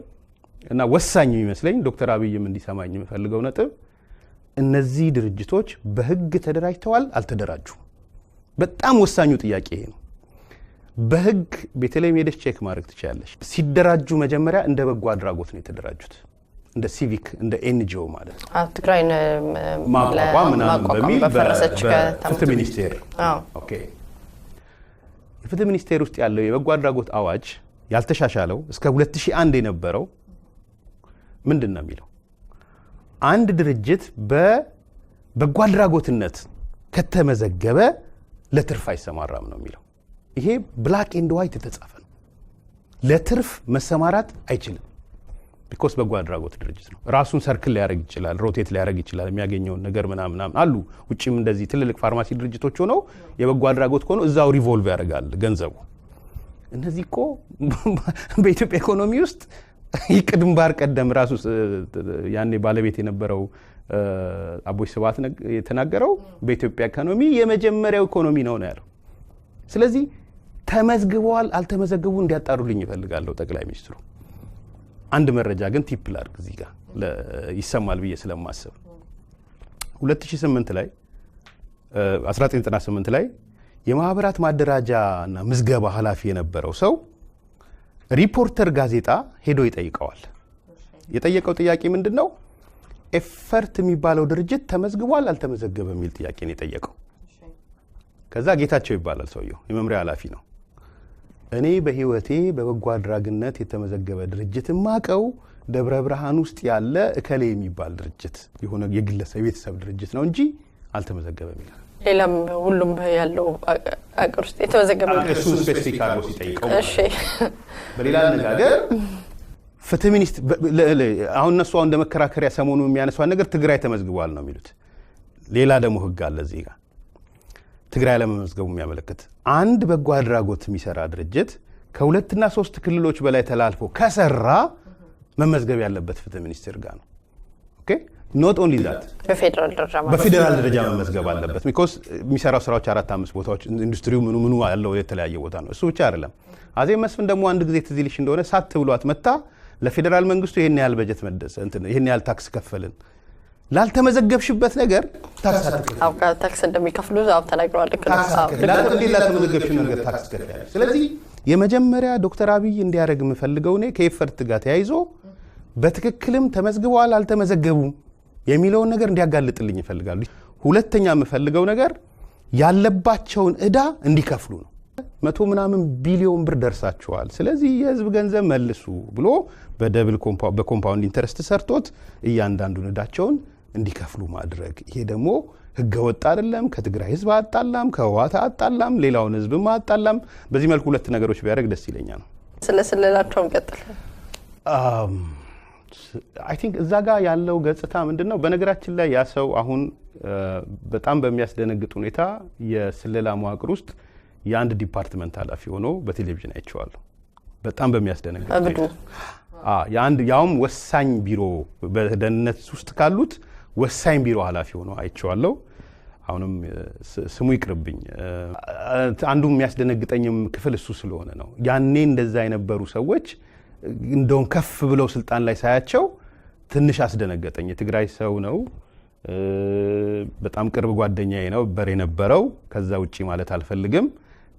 እና ወሳኝ የሚመስለኝ ዶክተር አብይም እንዲሰማኝ የምፈልገው ነጥብ እነዚህ ድርጅቶች በህግ ተደራጅተዋል አልተደራጁም? በጣም ወሳኙ ጥያቄ ይሄ ነው። በህግ በተለይ ሄደሽ ቼክ ማድረግ ትችላለሽ። ሲደራጁ መጀመሪያ እንደ በጎ አድራጎት ነው የተደራጁት፣ እንደ ሲቪክ እንደ ኤንጂኦ ማለት ነው። ትግራይን ማቋቋም ምናምን በሚል በፍትህ ሚኒስቴር ኦኬ። የፍትህ ሚኒስቴር ውስጥ ያለው የበጎ አድራጎት አዋጅ ያልተሻሻለው እስከ 2001 የነበረው ምንድን ነው የሚለው? አንድ ድርጅት በበጎ አድራጎትነት ከተመዘገበ ለትርፍ አይሰማራም ነው የሚለው። ይሄ ብላክ ኤንድ ዋይት የተጻፈ ነው። ለትርፍ መሰማራት አይችልም። ቢኮስ በጎ አድራጎት ድርጅት ነው። ራሱን ሰርክል ሊያደርግ ይችላል፣ ሮቴት ሊያደርግ ይችላል፣ የሚያገኘውን ነገር ምናምን አሉ። ውጭም እንደዚህ ትልልቅ ፋርማሲ ድርጅቶች ሆነው የበጎ አድራጎት ሆነው እዛው ሪቮልቭ ያደርጋል ገንዘቡ። እነዚህ እኮ በኢትዮጵያ ኢኮኖሚ ውስጥ ይቅድምባር ቀደም ራሱ ያኔ ባለቤት የነበረው አቦይ ስብሐት የተናገረው በኢትዮጵያ ኢኮኖሚ የመጀመሪያው ኢኮኖሚ ነው ያለው። ስለዚህ ተመዝግበዋል አልተመዘገቡ እንዲያጣሩልኝ ይፈልጋለሁ ጠቅላይ ሚኒስትሩ። አንድ መረጃ ግን ቲፕ ላድርግ እዚህ ጋር ይሰማል ብዬ ስለማስብ 2008 ላይ 1998 ላይ የማህበራት ማደራጃና ምዝገባ ኃላፊ የነበረው ሰው ሪፖርተር ጋዜጣ ሄዶ ይጠይቀዋል። የጠየቀው ጥያቄ ምንድነው? ኤፈርት የሚባለው ድርጅት ተመዝግቧል አልተመዘገበ የሚል ጥያቄ ነው የጠየቀው። ከዛ ጌታቸው ይባላል ሰውየው፣ የመምሪያ ኃላፊ ነው። እኔ በህይወቴ በበጎ አድራጊነት የተመዘገበ ድርጅት ማቀው ደብረ ብርሃን ውስጥ ያለ እከሌ የሚባል ድርጅት የሆነ የግለሰብ ቤተሰብ ድርጅት ነው እንጂ አልተመዘገበም ይላል። ሌላም ሁሉም ያለው አገር ውስጥ የተመዘገበ እሱ ስፔሲፊክ አድርጎ ሲጠይቀው፣ እሺ በሌላ አነጋገር ፍትህ ሚኒስትር አሁን እነሱ እንደ መከራከሪያ ሰሞኑ የሚያነሷን ነገር ትግራይ ተመዝግቧል ነው የሚሉት። ሌላ ደግሞ ህግ አለ እዚህ ጋር ትግራይ ለመመዝገቡ የሚያመለክት አንድ በጎ አድራጎት የሚሰራ ድርጅት ከ2 እና 3 ክልሎች በላይ ተላልፎ ከሰራ መመዝገብ ያለበት ፍትህ ሚኒስቴር ጋር ነው። ኦኬ ኖት ኦንሊ ዛት በፌደራል ደረጃ መመዝገብ አለበት። ቢኮዝ የሚሰራው ስራዎች 4-5 ቦታዎች ኢንዱስትሪው ምኑ ያለው የተለያየ ቦታ ነው። እሱ ብቻ አይደለም። አዜብ መስፍን ደግሞ አንድ ጊዜ ትዝ ይልሽ እንደሆነ ሳት ብሏት መታ ለፌደራል መንግስቱ ይሄን ያህል በጀት መደሰ ይሄን ያህል ታክስ ከፈልን ላልተመዘገብሽበት ነገር ታክስ እንደሚከፍሉ ዛው ተናግረዋል። ላልተመዘገብሽ ነገር ታክስ ከፍያለሽ። ስለዚህ የመጀመሪያ ዶክተር አብይ እንዲያደርግ የምፈልገው እኔ ከኤፈርት ጋር ተያይዞ በትክክልም ተመዝግበዋል አልተመዘገቡም የሚለውን ነገር እንዲያጋልጥልኝ ይፈልጋሉ። ሁለተኛ የምፈልገው ነገር ያለባቸውን ዕዳ እንዲከፍሉ ነው። 100 ምናምን ቢሊዮን ብር ደርሳቸዋል፣ ስለዚህ የህዝብ ገንዘብ መልሱ ብሎ በኮምፓውንድ ኢንተረስት ሰርቶት እያንዳንዱን ዕዳቸውን እንዲከፍሉ ማድረግ። ይሄ ደግሞ ህገወጥ አይደለም፣ ከትግራይ ህዝብ አጣላም፣ ከህወሓት አጣላም፣ ሌላውን ህዝብም አጣላም። በዚህ መልኩ ሁለት ነገሮች ቢያደርግ ደስ ይለኛል። ስለላቸውም ቀጥል አይ ቲንክ እዛ ጋር ያለው ገጽታ ምንድነው? በነገራችን ላይ ያ ሰው አሁን በጣም በሚያስደነግጥ ሁኔታ የስለላ መዋቅር ውስጥ የአንድ ዲፓርትመንት ኃላፊ ሆኖ በቴሌቪዥን አይቼዋለሁ። በጣም በሚያስደነግጥ ሁኔታ የአንድ ያውም ወሳኝ ቢሮ በደህንነት ውስጥ ካሉት ወሳኝ ቢሮ ኃላፊ ሆኖ አይቼዋለሁ። አሁንም ስሙ ይቅርብኝ። አንዱ የሚያስደነግጠኝም ክፍል እሱ ስለሆነ ነው። ያኔ እንደዛ የነበሩ ሰዎች እንደውም ከፍ ብለው ስልጣን ላይ ሳያቸው ትንሽ አስደነገጠኝ። የትግራይ ሰው ነው፣ በጣም ቅርብ ጓደኛዬ ነው በር የነበረው። ከዛ ውጪ ማለት አልፈልግም፣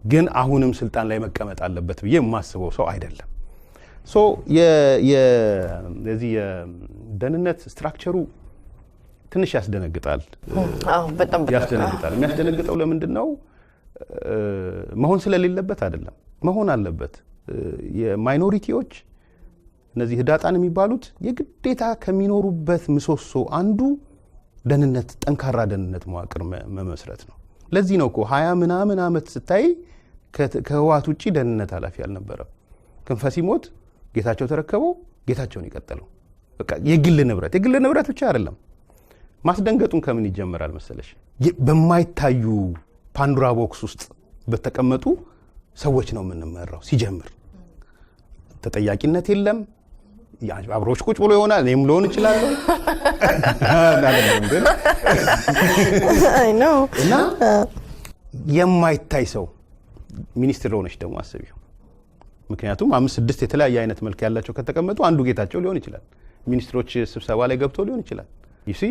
ግን አሁንም ስልጣን ላይ መቀመጥ አለበት ብዬ የማስበው ሰው አይደለም። ሶ የዚህ የደህንነት ስትራክቸሩ ትንሽ ያስደነግጣል። በጣም ያስደነግጣል። የሚያስደነግጠው ለምንድን ነው? መሆን ስለሌለበት አይደለም፣ መሆን አለበት። የማይኖሪቲዎች እነዚህ ህዳጣን የሚባሉት የግዴታ ከሚኖሩበት ምሰሶ አንዱ ደህንነት፣ ጠንካራ ደህንነት መዋቅር መመስረት ነው። ለዚህ ነው እኮ 20 ምናምን ዓመት ስታይ ከህወሓት ውጪ ደህንነት ኃላፊ አልነበረም። ክንፈ ሲሞት ጌታቸው ተረከበው፣ ጌታቸውን የቀጠለው በቃ የግል ንብረት ብቻ አይደለም። ማስደንገጡን ከምን ይጀምራል መሰለሽ? በማይታዩ ፓንዶራ ቦክስ ውስጥ በተቀመጡ ሰዎች ነው የምንመራው። ሲጀምር ተጠያቂነት የለም። አብሮች ቁጭ ብሎ ይሆናል፣ እኔም ልሆን እችላለሁ እና የማይታይ ሰው ሚኒስትር ሆነች ደግሞ አስቢው። ምክንያቱም 5-6 የተለያየ አይነት መልክ ያላቸው ከተቀመጡ አንዱ ጌታቸው ሊሆን ይችላል። ሚኒስትሮች ስብሰባ ላይ ገብቶ ሊሆን ይችላል። ይሲ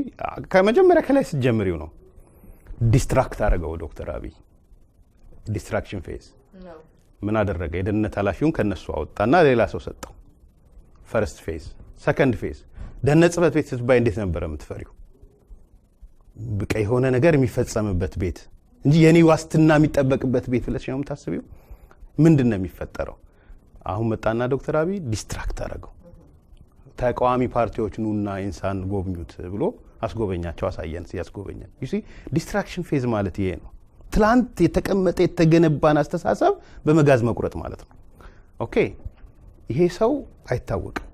ከመጀመሪያ ከላይ ስትጀምሪው ነው ዲስትራክት አደረገው ዶክተር አብይ። ዲስትራክሽን ፌዝ ምን አደረገ? የደህንነት ኃላፊውን ከነሱ አወጣና ሌላ ሰው ሰጠው። ፈርስት ፌዝ፣ ሰከንድ ፌዝ። ደህንነት ጽሕፈት ቤት ስትባይ እንዴት ነበረ የምትፈሪው? በቃ የሆነ ነገር የሚፈጸምበት ቤት እንጂ የኔ ዋስትና የሚጠበቅበት ቤት ብለሽ ነው የምታስቢው። ምንድን ነው የሚፈጠረው? አሁን መጣና ዶክተር አብይ ዲስትራክት አደረገው። ተቃዋሚ ፓርቲዎች ኑና ኢንሳን ጎብኙት ብሎ አስጎበኛቸው፣ አሳየን ሲያስጎበኘን። ዩ ሲ ዲስትራክሽን ፌዝ ማለት ይሄ ነው። ትላንት የተቀመጠ የተገነባን አስተሳሰብ በመጋዝ መቁረጥ ማለት ነው። ኦኬ፣ ይሄ ሰው አይታወቅም፣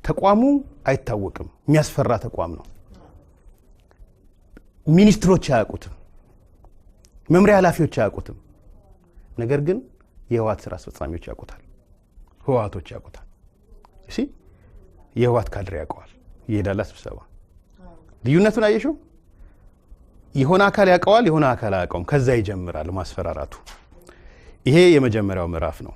ተቋሙ አይታወቅም፣ የሚያስፈራ ተቋም ነው። ሚኒስትሮች አያውቁትም፣ መምሪያ ኃላፊዎች አያውቁትም። ነገር ግን የህወሓት ስራ አስፈጻሚዎች ያውቁታል፣ ህወሓቶች ያውቁታል። እሺ፣ የህወሓት ካድሬ ያውቀዋል፣ ይሄዳል ስብሰባ። ልዩነቱን አየሽው? የሆነ አካል ያውቀዋል፣ የሆነ አካል አያውቀውም። ከዛ ይጀምራል ማስፈራራቱ። ይሄ የመጀመሪያው ምዕራፍ ነው።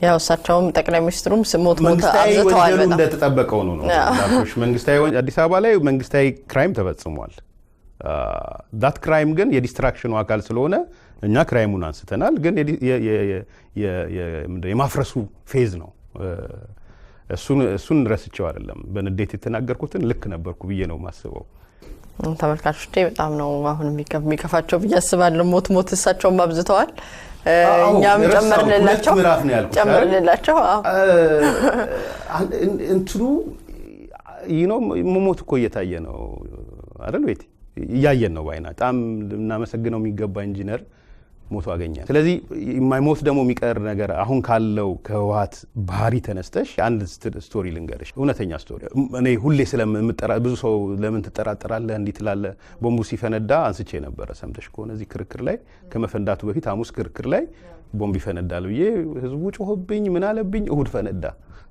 ያው እሳቸውም ጠቅላይ ሚኒስትሩም ስሞት መንግስታዊ አብዝተዋል። ወንጀሉ እንደተጠበቀው ነው ነው መንግስታዊ አዲስ አበባ ላይ መንግስታዊ ክራይም ተፈጽሟል። ዳት ክራይም ግን የዲስትራክሽኑ አካል ስለሆነ እኛ ክራይሙን አንስተናል። ግን የማፍረሱ ፌዝ ነው። እሱን ረስቸው አይደለም። በንዴት የተናገርኩትን ልክ ነበርኩ ብዬ ነው ማስበው። ተመልካቾች በጣም ነው አሁን የሚከፋቸው ብዬ አስባለሁ። ሞት እሳቸውም አብዝተዋል። እኛም ጨምርንላቸው። እንትኑ መሞት እኮ እየታየ ነው አይደል? ቤት እያየን ነው ባይና። በጣም እናመሰግነው የሚገባ ኢንጂነር ሞቶ አገኛል። ስለዚህ የማይሞት ደግሞ የሚቀር ነገር አሁን ካለው ከህወሓት ባህሪ ተነስተሽ አንድ ስቶሪ ልንገርሽ፣ እውነተኛ ስቶሪ። እኔ ሁሌ ብዙ ሰው ለምን ትጠራጠራለህ እንዲህ ትላለህ? ቦምቡ ሲፈነዳ አንስቼ ነበረ፣ ሰምተሽ ከሆነ እዚህ ክርክር ላይ ከመፈንዳቱ በፊት ሐሙስ ክርክር ላይ ቦምብ ይፈነዳል ብዬ ህዝቡ ጮህብኝ፣ ምን አለብኝ። እሁድ ፈነዳ።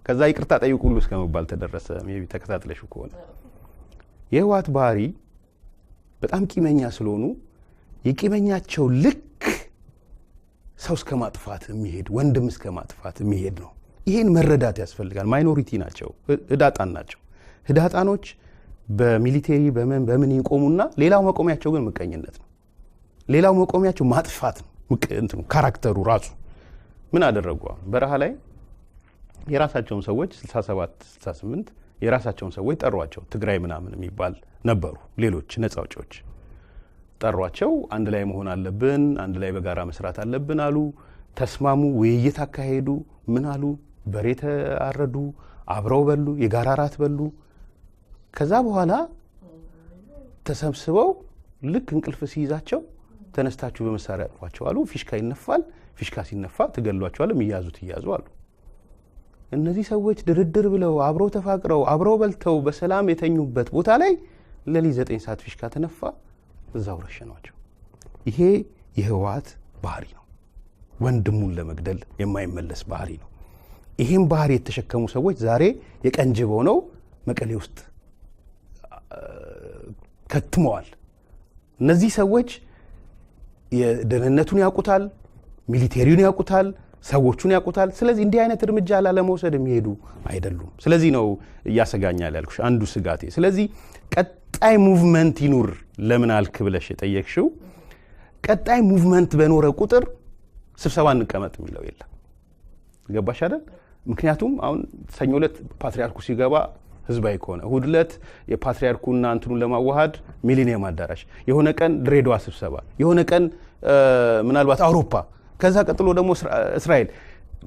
ከዛ ይቅርታ ጠይቁ ሁሉ እስከመባል ተደረሰ። ሜቢ ተከታትለሽ ከሆነ የህወሓት ባህሪ በጣም ቂመኛ ስለሆኑ የቂመኛቸው ልክ ሰው እስከ ማጥፋት የሚሄድ ወንድም እስከ ማጥፋት የሚሄድ ነው። ይሄን መረዳት ያስፈልጋል። ማይኖሪቲ ናቸው፣ ህዳጣን ናቸው። ህዳጣኖች በሚሊቴሪ በምን ይቆሙና ሌላው መቆሚያቸው ግን ምቀኝነት ነው። ሌላው መቆሚያቸው ማጥፋት ነው። እንትኑ ካራክተሩ ራሱ ምን አደረጉ? በረሃ ላይ የራሳቸውን ሰዎች 67 68 የራሳቸውን ሰዎች ጠሯቸው። ትግራይ ምናምን የሚባል ነበሩ ሌሎች ነፃ አውጪዎች ጠሯቸው። አንድ ላይ መሆን አለብን፣ አንድ ላይ በጋራ መስራት አለብን አሉ። ተስማሙ። ውይይት አካሄዱ። ምን አሉ? በሬ ተአረዱ፣ አብረው በሉ፣ የጋራ ራት በሉ። ከዛ በኋላ ተሰብስበው ልክ እንቅልፍ ሲይዛቸው ተነስታችሁ በመሳሪያ አጥፏቸው አሉ። ፊሽካ ይነፋል። ፊሽካ ሲነፋ ትገሏቸዋል። የሚያዙት ይያዙ አሉ። እነዚህ ሰዎች ድርድር ብለው አብረው ተፋቅረው አብረው በልተው በሰላም የተኙበት ቦታ ላይ ለሊት 9 ሰዓት ፊሽካ ተነፋ፣ እዛው ረሸኗቸው። ይሄ የህወሓት ባህሪ ነው። ወንድሙን ለመግደል የማይመለስ ባህሪ ነው። ይሄን ባህሪ የተሸከሙ ሰዎች ዛሬ የቀንጅብ ሆነው መቀሌ ውስጥ ከትመዋል። እነዚህ ሰዎች የደህንነቱን ያውቁታል፣ ሚሊቴሪውን ያውቁታል፣ ሰዎቹን ያውቁታል። ስለዚህ እንዲህ አይነት እርምጃ ላለመውሰድ የሚሄዱ አይደሉም። ስለዚህ ነው እያሰጋኛል ያልኩሽ አንዱ ስጋቴ። ስለዚህ ቀጣይ ሙቭመንት ይኑር ለምን አልክ ብለሽ የጠየቅሽው፣ ቀጣይ ሙቭመንት በኖረ ቁጥር ስብሰባ እንቀመጥ የሚለው የለም። ገባሽ አይደል? ምክንያቱም አሁን ሰኞ ዕለት ፓትሪያርኩ ሲገባ ህዝባዊ ከሆነ እሁድ ዕለት የፓትሪያርኩና እንትኑን ለማዋሃድ ሚሊኒየም አዳራሽ፣ የሆነ ቀን ድሬዳዋ ስብሰባ፣ የሆነ ቀን ምናልባት አውሮፓ፣ ከዛ ቀጥሎ ደግሞ እስራኤል።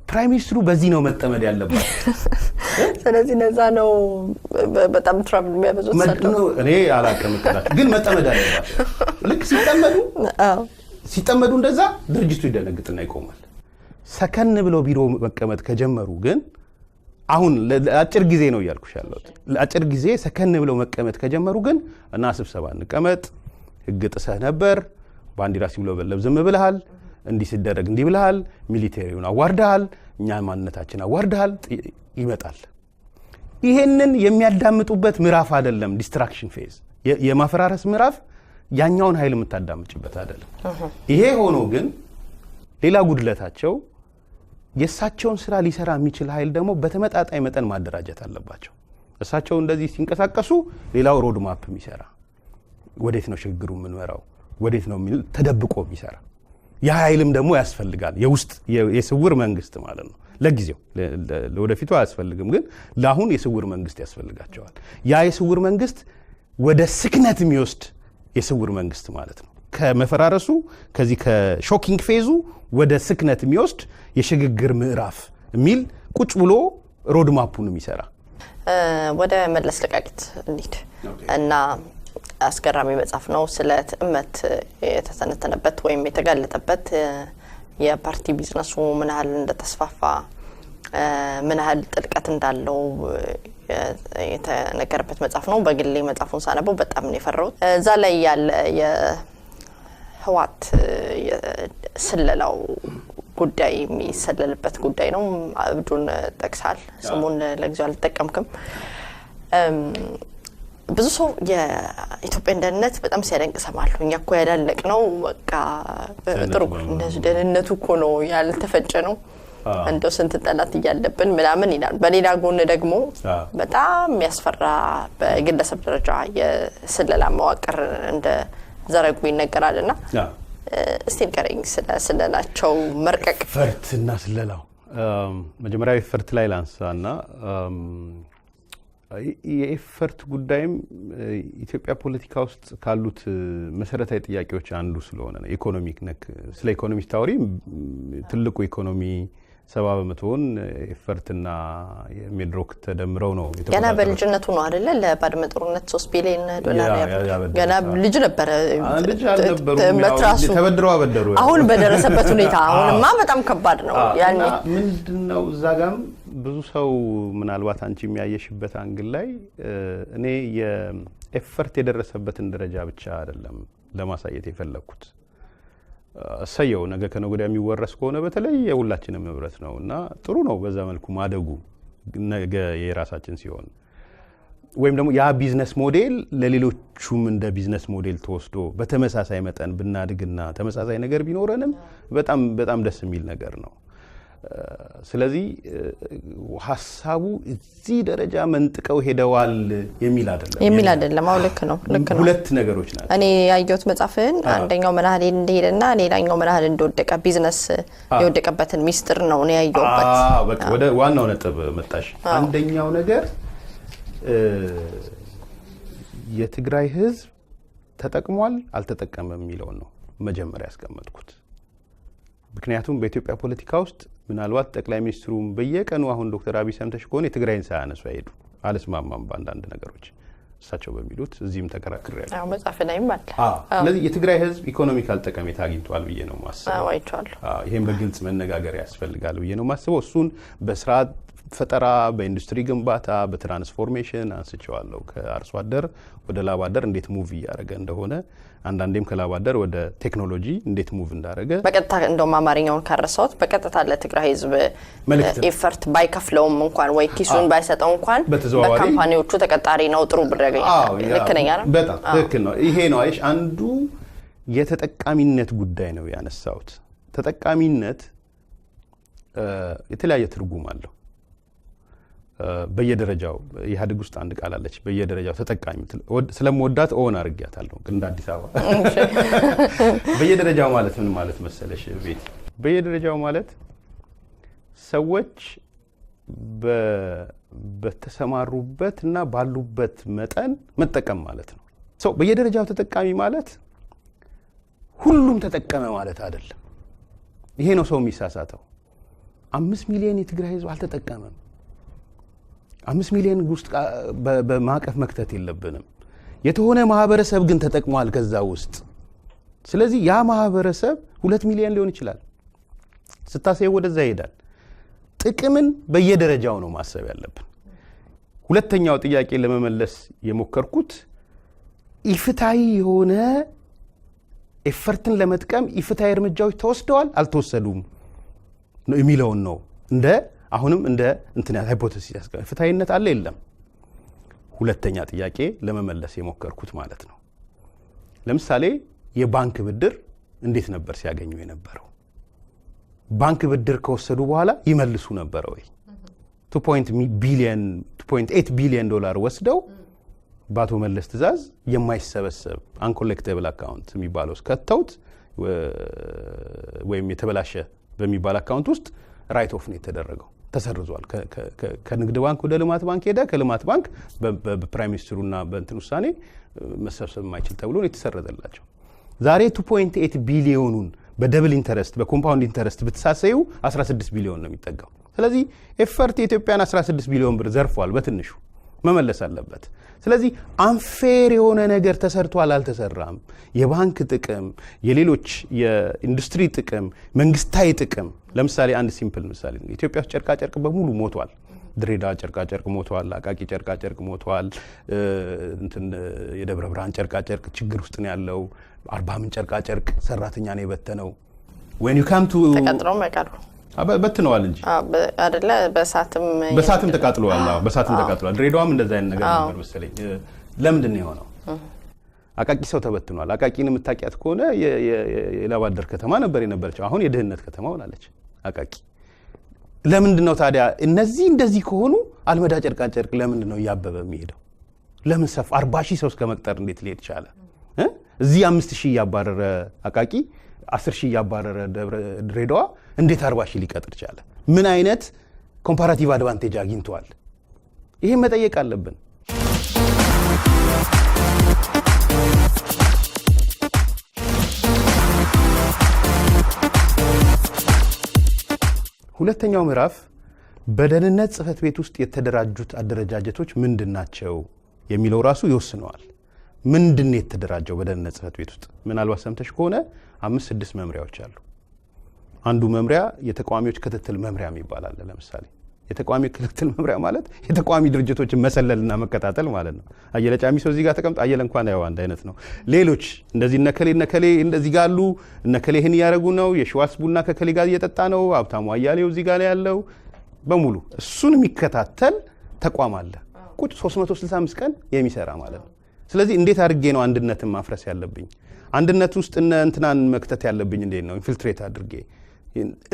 ፕራይም ሚኒስትሩ በዚህ ነው መጠመድ ያለበት። ስለዚህ ነዛ ነው በጣም ትራቭል የሚያበዙት ሰው እኔ አላውቅም፣ ግን መጠመድ አለባቸው። ልክ ሲጠመዱ እንደዛ ድርጅቱ ይደነግጥና ይቆማል። ሰከን ብለው ቢሮ መቀመጥ ከጀመሩ ግን አሁን ለአጭር ጊዜ ነው እያልኩሽ ያለሁት። ለአጭር ጊዜ ሰከን ብለው መቀመጥ ከጀመሩ ግን እና ስብሰባ እንቀመጥ፣ ህግ ጥሰህ ነበር፣ ባንዲራ ሲውለበለብ ዝም ብለሃል፣ እንዲህ ሲደረግ እንዲህ ብለሃል፣ ሚሊቴሪውን አዋርደሃል፣ እኛ ማንነታችን አዋርደሃል ይመጣል። ይሄንን የሚያዳምጡበት ምዕራፍ አይደለም ዲስትራክሽን ፌዝ፣ የማፈራረስ ምዕራፍ ያኛውን ኃይል የምታዳምጭበት አይደለም። ይሄ ሆኖ ግን ሌላ ጉድለታቸው የእሳቸውን ስራ ሊሰራ የሚችል ኃይል ደግሞ በተመጣጣኝ መጠን ማደራጀት አለባቸው። እሳቸው እንደዚህ ሲንቀሳቀሱ ሌላው ሮድ ማፕ የሚሰራ ወዴት ነው ሽግግሩ የምንመራው ወዴት ነው የሚል ተደብቆ የሚሰራ ያ ኃይልም ደግሞ ያስፈልጋል። የውስጥ የስውር መንግስት ማለት ነው። ለጊዜው ለወደፊቱ አያስፈልግም፣ ግን ለአሁን የስውር መንግስት ያስፈልጋቸዋል። ያ የስውር መንግስት ወደ ስክነት የሚወስድ የስውር መንግስት ማለት ነው። ከመፈራረሱ ከዚህ ከሾኪንግ ፌዙ ወደ ስክነት የሚወስድ የሽግግር ምዕራፍ የሚል ቁጭ ብሎ ሮድ ማፑን የሚሰራ ወደ መለስ ልቃቂት እንሂድ እና አስገራሚ መጽሐፍ ነው። ስለ ትዕመት የተተነተነበት ወይም የተጋለጠበት የፓርቲ ቢዝነሱ ምን ያህል እንደተስፋፋ ምን ያህል ጥልቀት እንዳለው የተነገረበት መጽሐፍ ነው። በግሌ መጽሐፉን ሳነበው በጣም ነው የፈራሁት። እዛ ላይ ያለ የህወሓት ስለላው ጉዳይ የሚሰለልበት ጉዳይ ነው። አብዱን ጠቅሳል። ስሙን ለጊዜው አልተጠቀምክም። ብዙ ሰው የኢትዮጵያ ደህንነት በጣም ሲያደንቅ ሰማለሁ። እኛ እኮ ያዳለቅ ነው በቃ ጥሩ እንደዚህ ደህንነቱ እኮ ነው ያልተፈጨ ነው እንደው ስንት ጠላት እያለብን ምናምን ይላል። በሌላ ጎን ደግሞ በጣም የሚያስፈራ በግለሰብ ደረጃ የስለላ መዋቅር እንደ ዘረጉ ይነገራልና እስቲ ንገረኝ ስለላቸው መርቀቅ። ፈርትና ስለላው መጀመሪያ ፈርት ላይ ላንሳና የኤፈርት ጉዳይም ኢትዮጵያ ፖለቲካ ውስጥ ካሉት መሰረታዊ ጥያቄዎች አንዱ ስለሆነ ነው። ኢኮኖሚክ ነክ ስለ ኢኮኖሚ ታውሪ ትልቁ ኢኮኖሚ 70% ኤፈርትና የሚድሮክ ተደምረው ነው። ገና በልጅነቱ ነው አይደለ? ለባድመ ጦርነት 3 ቢሊዮን ዶላር ገና ልጅ ነበር። ተበድረው አበደሩ። አሁን በደረሰበት ሁኔታ አሁንማ በጣም ከባድ ነው። ያኔ ምንድነው እዛጋም ብዙ ሰው ምናልባት አንቺ የሚያየሽበት አንግል ላይ እኔ የኤፈርት የደረሰበትን ደረጃ ብቻ አይደለም ለማሳየት የፈለኩት። ሰየው ነገ ከነገ ወዲያ የሚወረስ ከሆነ በተለይ የሁላችንም ንብረት ነውና ጥሩ ነው በዛ መልኩ ማደጉ ነገ የራሳችን ሲሆን ወይም ደግሞ ያ ቢዝነስ ሞዴል ለሌሎቹም እንደ ቢዝነስ ሞዴል ተወስዶ በተመሳሳይ መጠን ብናድግና ተመሳሳይ ነገር ቢኖረንም በጣም በጣም ደስ የሚል ነገር ነው። ስለዚህ ሐሳቡ እዚህ ደረጃ መንጥቀው ሄደዋል የሚል አይደለም። አው ልክ ነው። ሁለት ነገሮች ናቸው። እኔ ያየሁት መጽሐፍን አንደኛው መናህል እንደሄደና ሌላኛው መናህል እንደወደቀ ቢዝነስ የወደቀበትን ሚስጥር ነው እኔ ያየሁበት። በቃ ወደ ዋናው ነጥብ መጣሽ። አንደኛው ነገር የትግራይ ህዝብ ተጠቅሟል አልተጠቀመም የሚለው ነው መጀመሪያ ያስቀመጥኩት። ምክንያቱም በኢትዮጵያ ፖለቲካ ውስጥ ምናልባት ጠቅላይ ሚኒስትሩም በየቀኑ አሁን ዶክተር አብይ ሰምተሽ ከሆነ የትግራይን ሳያነሱ አይሄዱ። አልስማማም በአንዳንድ ነገሮች እሳቸው በሚሉት እዚህም ተከራክሬያለሁ። አዎ መጻፍ ላይም አለ። ስለዚህ የትግራይ ህዝብ ኢኮኖሚካል ጠቀሜታ አግኝቷል ብዬ ነው ማስበው። አይቻለሁ። ይሄን በግልጽ መነጋገር ያስፈልጋል ብዬ ነው ማስበው። እሱን በስራ ፈጠራ፣ በኢንዱስትሪ ግንባታ፣ በትራንስፎርሜሽን አንስቼዋለሁ። ከአርሶ አደር ወደ ላብ አደር እንዴት ሙቭ እያደረገ እንደሆነ አንዳንዴም ከላብ አደር ወደ ቴክኖሎጂ እንዴት ሙቭ እንዳደረገ በቀጥታ እንደውም አማርኛውን ካረሳሁት በቀጥታ ለትግራይ ህዝብ ኤፈርት ባይከፍለውም እንኳን ወይ ኪሱን ባይሰጠው እንኳን በካምፓኒዎቹ ተቀጣሪ ነው፣ ጥሩ ብር ያገኛል። ልክ ነኝ አይደል? በጣም ትክክል ነው። ይሄ ነው አይሽ አንዱ የተጠቃሚነት ጉዳይ ነው ያነሳሁት። ተጠቃሚነት የተለያየ ትርጉም አለው። በየደረጃው ኢህአዴግ ውስጥ አንድ ቃል አለች፣ በየደረጃው ተጠቃሚ ስለምወዳት ኦን አድርጊያታለሁ እንደ አዲስ አበባ። በየደረጃው ማለት ምን ማለት መሰለሽ ቤት? በየደረጃው ማለት ሰዎች በተሰማሩበትና ባሉበት መጠን መጠቀም ማለት ነው። ሰው በየደረጃው ተጠቃሚ ማለት ሁሉም ተጠቀመ ማለት አይደለም። ይሄ ነው ሰው የሚሳሳተው። 5 ሚሊዮን የትግራይ ህዝብ አልተጠቀመም። 5 ሚሊዮን ውስጥ በማዕቀፍ መክተት የለብንም። የተሆነ ማህበረሰብ ግን ተጠቅሟል ከዛ ውስጥ። ስለዚህ ያ ማህበረሰብ 2 ሚሊዮን ሊሆን ይችላል። ስታሰይ ወደዛ ይሄዳል። ጥቅምን በየደረጃው ነው ማሰብ ያለብን። ሁለተኛው ጥያቄ ለመመለስ የሞከርኩት ኢፍታዊ የሆነ ኤፈርትን ለመጥቀም ኢፍታዊ እርምጃዎች ተወስደዋል አልተወሰዱም የሚለውን ነው እንደ አሁንም እንደ እንትና ሃይፖቴሲስ ያስቀምጥ። ፍትሃዊነት አለ የለም? ሁለተኛ ጥያቄ ለመመለስ የሞከርኩት ማለት ነው። ለምሳሌ የባንክ ብድር እንዴት ነበር ሲያገኙ የነበረው? ባንክ ብድር ከወሰዱ በኋላ ይመልሱ ነበር ወይ? 2.8 ቢሊዮን ዶላር ወስደው በአቶ መለስ ትእዛዝ የማይሰበሰብ አንኮሌክተብል አካውንት የሚባለው ከተውት ወይም የተበላሸ በሚባል አካውንት ውስጥ ራይት ኦፍ ነው የተደረገው፣ ተሰርዟል። ከንግድ ባንክ ወደ ልማት ባንክ ሄደ። ከልማት ባንክ በፕራይም ሚኒስትሩና በእንትን ውሳኔ መሰብሰብ የማይችል ተብሎ ነው የተሰረዘላቸው። ዛሬ 2.8 ቢሊዮኑን በደብል ኢንተረስት በኮምፓውንድ ኢንተረስት ብትሳሰዩ 16 ቢሊዮን ነው የሚጠጋው። ስለዚህ ኤፈርት የኢትዮጵያን 16 ቢሊዮን ብር ዘርፏል፣ በትንሹ መመለስ አለበት። ስለዚህ አንፌር የሆነ ነገር ተሰርቷል አልተሰራም፣ የባንክ ጥቅም፣ የሌሎች የኢንዱስትሪ ጥቅም፣ መንግስታዊ ጥቅም። ለምሳሌ አንድ ሲምፕል ምሳሌ ነው። ኢትዮጵያ ውስጥ ጨርቃጨርቅ በሙሉ ሞቷል። ድሬዳዋ ጨርቃጨርቅ ሞቷል፣ አቃቂ ጨርቃጨርቅ ሞቷል፣ የደብረ ብርሃን ጨርቃጨርቅ ችግር ውስጥ ነው ያለው። አርባ ምንጭ ጨርቃጨርቅ ሰራተኛ ነው የበተነው። when you come to ተቀጥረው መቀሩ በትነዋል እንጂ አይደለ? በሳትም ተቃጥሏል። በሳትም ተቃጥሏል። ድሬዳዋም እንደዛ አይነት ነገር ነበር መሰለኝ። ለምንድን ነው የሆነው? አቃቂ ሰው ተበትኗል። አቃቂን የምታውቂያት ከሆነ የላባደር ከተማ ነበር የነበረችው። አሁን የድህነት ከተማ ሆናለች አቃቂ። ለምንድን ነው ታዲያ እነዚህ እንደዚህ ከሆኑ አልመዳ ጨርቃጨርቅ ለምንድን ነው እያበበ የሚሄደው? ለምን ሰፍ 40,000 ሰው እስከ መቅጠር እንዴት ሊሄድ ቻለ? እዚህ 5,000 እያባረረ አቃቂ 10,000 እያባረረ ድሬዳዋ እንዴት 40,000 ሊቀጥር ቻለ? ምን አይነት ኮምፓራቲቭ አድቫንቴጅ አግኝቷል? ይሄን መጠየቅ አለብን። ሁለተኛው ምዕራፍ በደህንነት ጽሕፈት ቤት ውስጥ የተደራጁት አደረጃጀቶች ምንድናቸው የሚለው ራሱ ይወስነዋል። ምንድን ነው የተደራጀው በደህንነት ጽሕፈት ቤት ውስጥ? ምናልባት ሰምተሽ ከሆነ 5-6 መምሪያዎች አሉ። አንዱ መምሪያ የተቃዋሚዎች ክትትል መምሪያ የሚባል አለ። ለምሳሌ የተቃዋሚ ክትትል መምሪያ ማለት የተቃዋሚ ድርጅቶችን መሰለልና መከታተል ማለት ነው። አየለ ጫሚሶ እዚህ ጋር ተቀምጦ አየለ እንኳን ያው አንድ አይነት ነው። ሌሎች እንደዚህ ነከሌ እንደዚህ ጋር አሉ። ነከሌ ይህን እያደረጉ ነው። የሸዋስ ቡና ከከሌ ጋር እየጠጣ ነው። ሀብታሙ አያሌው እዚህ ጋር ያለው በሙሉ እሱን የሚከታተል ተቋም አለ። ቁጭ 365 ቀን የሚሰራ ማለት ነው። ስለዚህ እንዴት አድርጌ ነው አንድነትን ማፍረስ ያለብኝ? አንድነት ውስጥ እንትናን መክተት ያለብኝ እንዴት ነው? ኢንፊልትሬት አድርጌ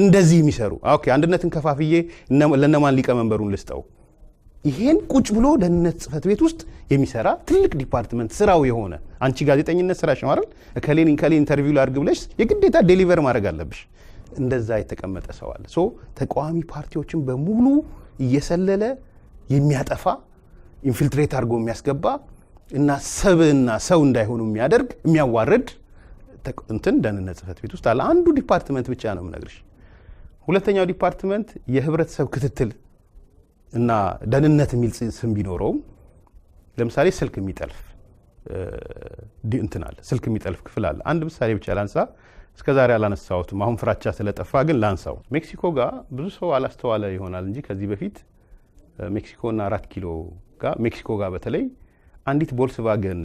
እንደዚህ የሚሰሩ ኦኬ፣ አንድነትን ከፋፍዬ ለነማን ሊቀመንበሩን ልስጠው? ይሄን ቁጭ ብሎ ደህንነት ጽሕፈት ቤት ውስጥ የሚሰራ ትልቅ ዲፓርትመንት ስራው የሆነ አንቺ ጋዜጠኝነት ስራሽ ነው አይደል? ከሌን ኢንተርቪው ላድርግ ብለሽ የግዴታ ዴሊቨር ማድረግ አለብሽ። እንደዛ የተቀመጠ ሰው አለ። ሶ ተቃዋሚ ፓርቲዎችን በሙሉ እየሰለለ የሚያጠፋ ኢንፊልትሬት አድርጎ የሚያስገባ እና ሰብና ሰው እንዳይሆኑ የሚያደርግ የሚያዋርድ እንትን ደህንነት ጽሕፈት ቤት ውስጥ አለ። አንዱ ዲፓርትመንት ብቻ ነው የምነግርሽ። ሁለተኛው ዲፓርትመንት የህብረተሰብ ክትትል እና ደህንነት የሚል ስም ቢኖረውም ለምሳሌ ስልክ የሚጠልፍ እንትን አለ፣ ስልክ የሚጠልፍ ክፍል አለ። አንድ ምሳሌ ብቻ ላንሳ፣ እስከዛሬ አላነሳሁትም፣ አሁን ፍራቻ ስለጠፋ ግን ላንሳው። ሜክሲኮ ጋር ብዙ ሰው አላስተዋለ ይሆናል እንጂ ከዚህ በፊት ሜክሲኮና 4 ኪሎ ጋር ሜክሲኮ ጋር በተለይ አንዲት ቮልክስቫገን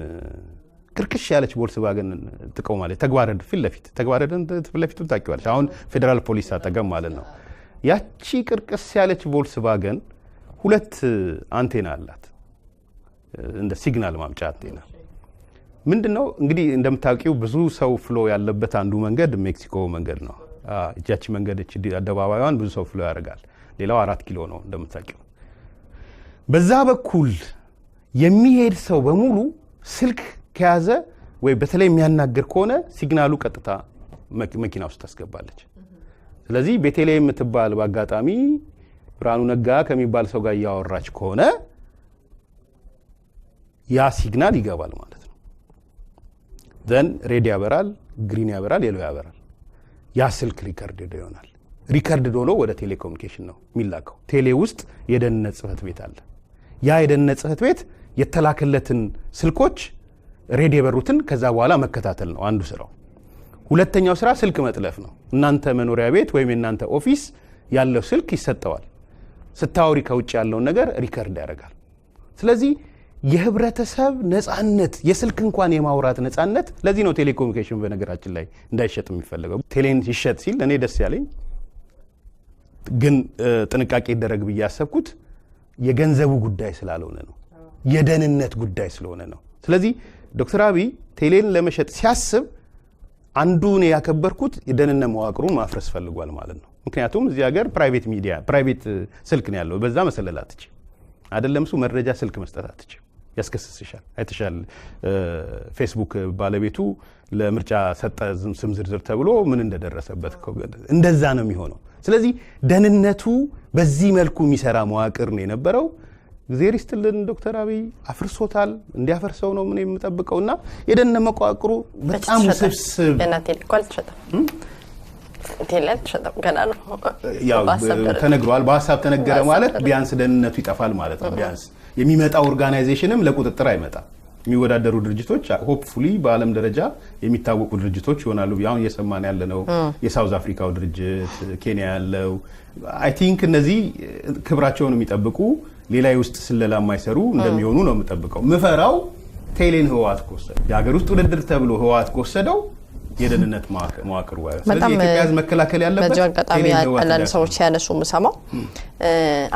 ቅርቅሽ ያለች ቮልክስቫገን ትቆማለች። ተግባረድ ፊት ለፊት ተግባረድን ፊት ለፊቱ ታውቂዋለሽ፣ አሁን ፌዴራል ፖሊስ አጠገብ ማለት ነው። ያቺ ቅርቅስ ያለች ቮልክስቫገን 2 አንቴና አላት፣ እንደ ሲግናል ማምጫ አንቴና። ምንድነው እንግዲህ እንደምታውቂው ብዙ ሰው ፍሎ ያለበት አንዱ መንገድ ሜክሲኮ መንገድ ነው። እጃቺ መንገድ እቺ አደባባዩን ብዙ ሰው ፍሎ ያደርጋል። ሌላው 4 ኪሎ ነው እንደምታውቂው። በዛ በኩል የሚሄድ ሰው በሙሉ ስልክ ከያዘ ወይ በተለይ የሚያናገር ከሆነ ሲግናሉ ቀጥታ መኪና ውስጥ ታስገባለች። ስለዚህ ቤተልሔም የምትባል በአጋጣሚ ብርሃኑ ነጋ ከሚባል ሰው ጋር እያወራች ከሆነ ያ ሲግናል ይገባል ማለት ነው። ዘን ሬድ ያበራል፣ ግሪን ያበራል፣ የሎ ያበራል። ያ ስልክ ሪከርድ ይሆናል። ሪከርድ ሆኖ ወደ ቴሌኮሙኒኬሽን ነው የሚላከው። ቴሌ ውስጥ የደህንነት ጽህፈት ቤት አለ። ያ የደህንነት ጽህፈት ቤት የተላከለትን ስልኮች ሬድ የበሩትን ከዛ በኋላ መከታተል ነው አንዱ ስራው። ሁለተኛው ስራ ስልክ መጥለፍ ነው። እናንተ መኖሪያ ቤት ወይም የእናንተ ኦፊስ ያለው ስልክ ይሰጠዋል። ስታወሪ ከውጭ ያለውን ነገር ሪከርድ ያደርጋል። ስለዚህ የህብረተሰብ ነፃነት፣ የስልክ እንኳን የማውራት ነፃነት። ለዚህ ነው ቴሌኮሙኒኬሽን በነገራችን ላይ እንዳይሸጥ የሚፈልገው። ቴሌን ይሸጥ ሲል እኔ ደስ ያለኝ ግን ጥንቃቄ ይደረግ ብዬ ያሰብኩት የገንዘቡ ጉዳይ ስላልሆነ ነው፣ የደህንነት ጉዳይ ስለሆነ ነው። ስለዚህ ዶክተር አብይ ቴሌን ለመሸጥ ሲያስብ አንዱን ያከበርኩት የደህንነት መዋቅሩን ማፍረስ ፈልጓል ማለት ነው። ምክንያቱም እዚህ ሀገር ፕራይቬት ስልክ ነው ያለው። በዛ መሰለል አትችል አይደለም፣ እሱ መረጃ ስልክ መስጠት አትችል፣ ያስከስስሻል። አይተሻል። ፌስቡክ ባለቤቱ ለምርጫ ሰጠ ስም ዝርዝር ተብሎ ምን እንደደረሰበት እንደዛ ነው የሚሆነው። ስለዚህ ደህንነቱ በዚህ መልኩ የሚሰራ መዋቅር ነው የነበረው። እግዚአብሔር ይስጥልን ዶክተር አብይ አፍርሶታል። እንዲያፈርሰው ነው ምን የምጠብቀውና የደህንነት መዋቅሩ በጣም ውስብስብ ተነግሯል። በሀሳብ ተነገረ ማለት ቢያንስ ደህንነቱ ይጠፋል ማለት ነው። ቢያንስ የሚመጣው ኦርጋናይዜሽንም ለቁጥጥር አይመጣም። የሚወዳደሩ ድርጅቶች ሆፕፉሊ በዓለም ደረጃ የሚታወቁ ድርጅቶች ይሆናሉ። አሁን እየሰማን ያለነው የሳውዝ አፍሪካው ድርጅት፣ ኬንያ ያለው አይ ቲንክ እነዚህ ክብራቸውን የሚጠብቁ ሌላ ውስጥ ስለላ የማይሰሩ እንደሚሆኑ ነው የምጠብቀው። ምፈራው ቴሌን ህወሓት ከወሰደው የሀገር ውስጥ ውድድር ተብሎ ህወሓት ከወሰደው የደህንነት መዋቅሩ ስለዚህ ኢትዮጵያ ህዝብ መከላከል ያለበት በዚህ አጋጣሚ አንዳንድ ሰዎች ሲያነሱ የምሰማው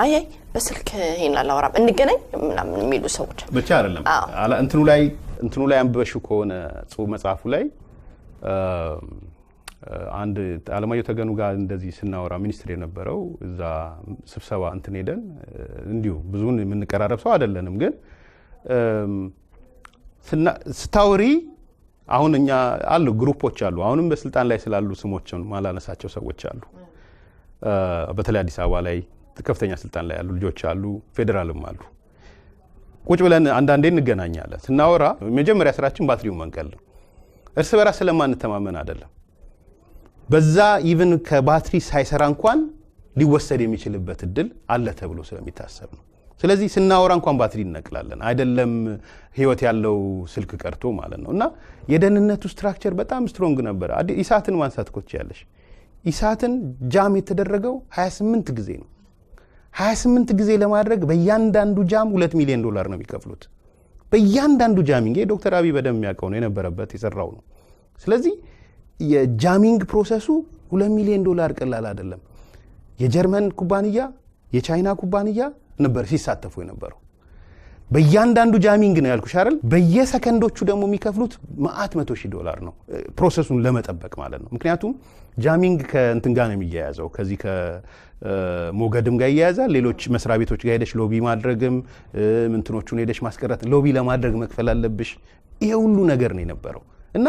አይ በስልክ ይሄን አላወራም እንገናኝ ምናምን የሚሉ ሰዎች ብቻ አይደለም። እንትኑ ላይ አንበሹ ከሆነ ጽሁፍ መጽሐፉ ላይ አንድ አለማየሁ ተገኑ ጋር እንደዚህ ስናወራ ሚኒስትር የነበረው እዛ ስብሰባ እንትን ሄደን እንዲሁ ብዙውን የምንቀራረብ ሰው አይደለንም፣ ግን ስታወሪ አሁን እኛ አሉ ግሩፖች አሉ። አሁንም በስልጣን ላይ ስላሉ ስሞችን ማላነሳቸው ሰዎች አሉ። በተለይ አዲስ አበባ ላይ ከፍተኛ ስልጣን ላይ ያሉ ልጆች አሉ፣ ፌዴራልም አሉ። ቁጭ ብለን አንዳንዴ እንገናኛለን። ስናወራ መጀመሪያ ስራችን ባትሪው መንቀል ነው። እርስ በራስ ስለማንተማመን አይደለም። በዛ ኢቭን ከባትሪ ሳይሰራ እንኳን ሊወሰድ የሚችልበት እድል አለ ተብሎ ስለሚታሰብ ነው። ስለዚህ ስናወራ እንኳን ባትሪ እንነቅላለን፣ አይደለም ህይወት ያለው ስልክ ቀርቶ ማለት ነው። እና የደህንነቱ ስትራክቸር በጣም ስትሮንግ ነበር። ኢሳትን ማንሳት ኮች ያለሽ ኢሳትን ጃም የተደረገው 28 ጊዜ ነው። 28 ጊዜ ለማድረግ በእያንዳንዱ ጃም $2 ሚሊዮን ነው የሚከፍሉት። በእያንዳንዱ ጃሚንግ ዶክተር አብይ በደንብ የሚያውቀው ነው፣ የነበረበት የሰራው ነው። ስለዚህ የጃሚንግ ፕሮሰሱ $2 ሚሊዮን ቀላል አይደለም። የጀርመን ኩባንያ የቻይና ኩባንያ ነበር ሲሳተፉ የነበረው። በእያንዳንዱ ጃሚንግ ነው ያልኩሽ አይደል? በየሰከንዶቹ ደግሞ የሚከፍሉት $100,000 ነው ፕሮሰሱን ለመጠበቅ ማለት ነው። ምክንያቱም ጃሚንግ ከእንትን ጋር ነው የሚያያዘው፣ ከዚህ ከሞገድም ጋር ይያያዛል። ሌሎች መስሪያ ቤቶች ጋር ሄደሽ ሎቢ ማድረግም እንትኖቹን ሄደሽ ማስቀረት፣ ሎቢ ለማድረግ መክፈል አለብሽ። ይሄ ሁሉ ነገር ነው የነበረው እና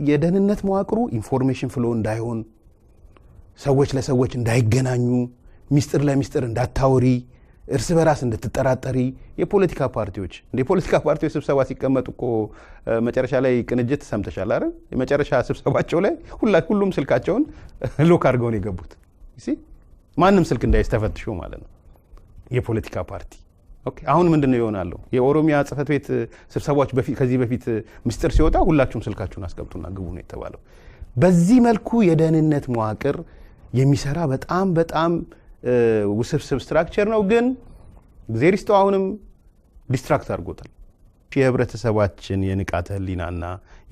የደህንነት መዋቅሩ ኢንፎርሜሽን ፍሎ እንዳይሆን፣ ሰዎች ለሰዎች እንዳይገናኙ፣ ሚስጥር ለሚስጥር እንዳታወሪ፣ እርስ በራስ እንድትጠራጠሪ። የፖለቲካ ፓርቲዎች ስብሰባ ሲቀመጡ እኮ መጨረሻ ላይ ቅንጅት ሰምተሻል አይደል? የመጨረሻ ስብሰባቸው ላይ ሁሉም ስልካቸውን ሎክ አድርገው ነው የገቡት። ማንም ስልክ እንዳይስተፈትሾ ማለት ነው። የፖለቲካ ፓርቲ ኦኬ አሁን ምንድነው ይሆናል? የኦሮሚያ ጽህፈት ቤት ስብሰባዎች ከዚህ በፊት ምስጢር ሲወጣ ሁላችሁም ስልካችሁን አስቀምጡና ግቡ ነው የተባለው። በዚህ መልኩ የደህንነት መዋቅር የሚሰራ በጣም ውስብስብ ስትራክቸር ነው። ግን ዜሪስቶ አሁንም ዲስትራክት አድርጎታል። የህብረተሰባችን የንቃተ ህሊናና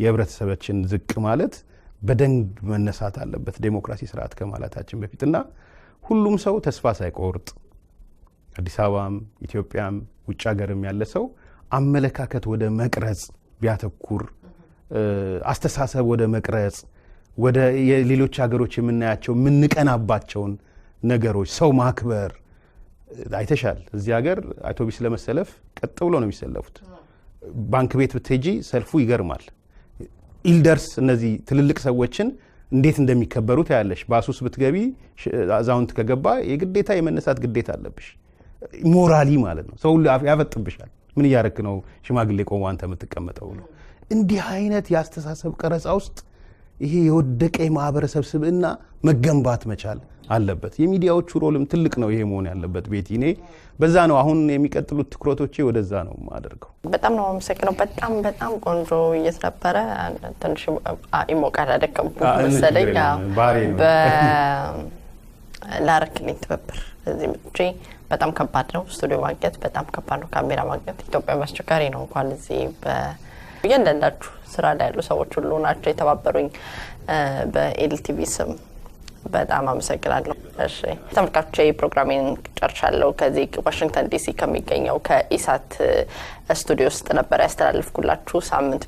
የህብረተሰባችን ዝቅ ማለት በደንብ መነሳት አለበት ዴሞክራሲ ስርዓት ከማለታችን በፊትና ሁሉም ሰው ተስፋ ሳይቆርጥ አዲስ አበባም ኢትዮጵያም ውጭ ሀገርም ያለ ሰው አመለካከት ወደ መቅረጽ ቢያተኩር አስተሳሰብ ወደ መቅረጽ ወደ ሌሎች ሀገሮች የምናያቸው ምንቀናባቸውን ነገሮች ሰው ማክበር አይተሻል። እዚህ ሀገር አውቶቡስ ለመሰለፍ ቀጥ ብሎ ነው የሚሰለፉት። ባንክ ቤት ብትሄጂ ሰልፉ ይገርማል። ኢልደርስ እነዚህ ትልልቅ ሰዎችን እንዴት እንደሚከበሩ ታያለሽ። ባሱስ ብትገቢ አዛውንት ከገባ የግዴታ የመነሳት ግዴታ አለብሽ። ሞራሊ ማለት ነው። ሰው ያፈጥብሻል። ምን እያረክ ነው ሽማግሌ ቆሞ አንተ የምትቀመጠው ነው። እንዲህ አይነት ያስተሳሰብ ቀረጻ ውስጥ ይሄ የወደቀ የማህበረሰብ ስብዕና መገንባት መቻል አለበት። የሚዲያዎቹ ሮልም ትልቅ ነው ይሄ መሆን ያለበት። ቤቲ እኔ በዛ ነው አሁን የሚቀጥሉት ትኩረቶቼ ወደዛ ነው የማደርገው። በጣም ነው አመሰግነው። በጣም ቆንጆ ውይይት ነበረ። ትንሽ ይሞቃል አደከምኩ መሰለኝ። ላረክልኝ ትብብር እዚህ ምጥቼ በጣም ከባድ ነው። ስቱዲዮ ማግኘት በጣም ከባድ ነው። ካሜራ ማግኘት ኢትዮጵያ አስቸጋሪ ነው። እንኳን እዚህ በእያንዳንዳችሁ ስራ ላይ ያሉ ሰዎች ሁሉ ናቸው የተባበሩኝ። በኤልቲቪ ስም በጣም አመሰግናለሁ። እሺ ተመልካቾቼ ፕሮግራሜን ጨርሻለሁ። ከዚህ ዋሽንግተን ዲሲ ከሚገኘው ከኢሳት ስቱዲዮ ውስጥ ነበር ያስተላልፍኩላችሁ። ሳምንት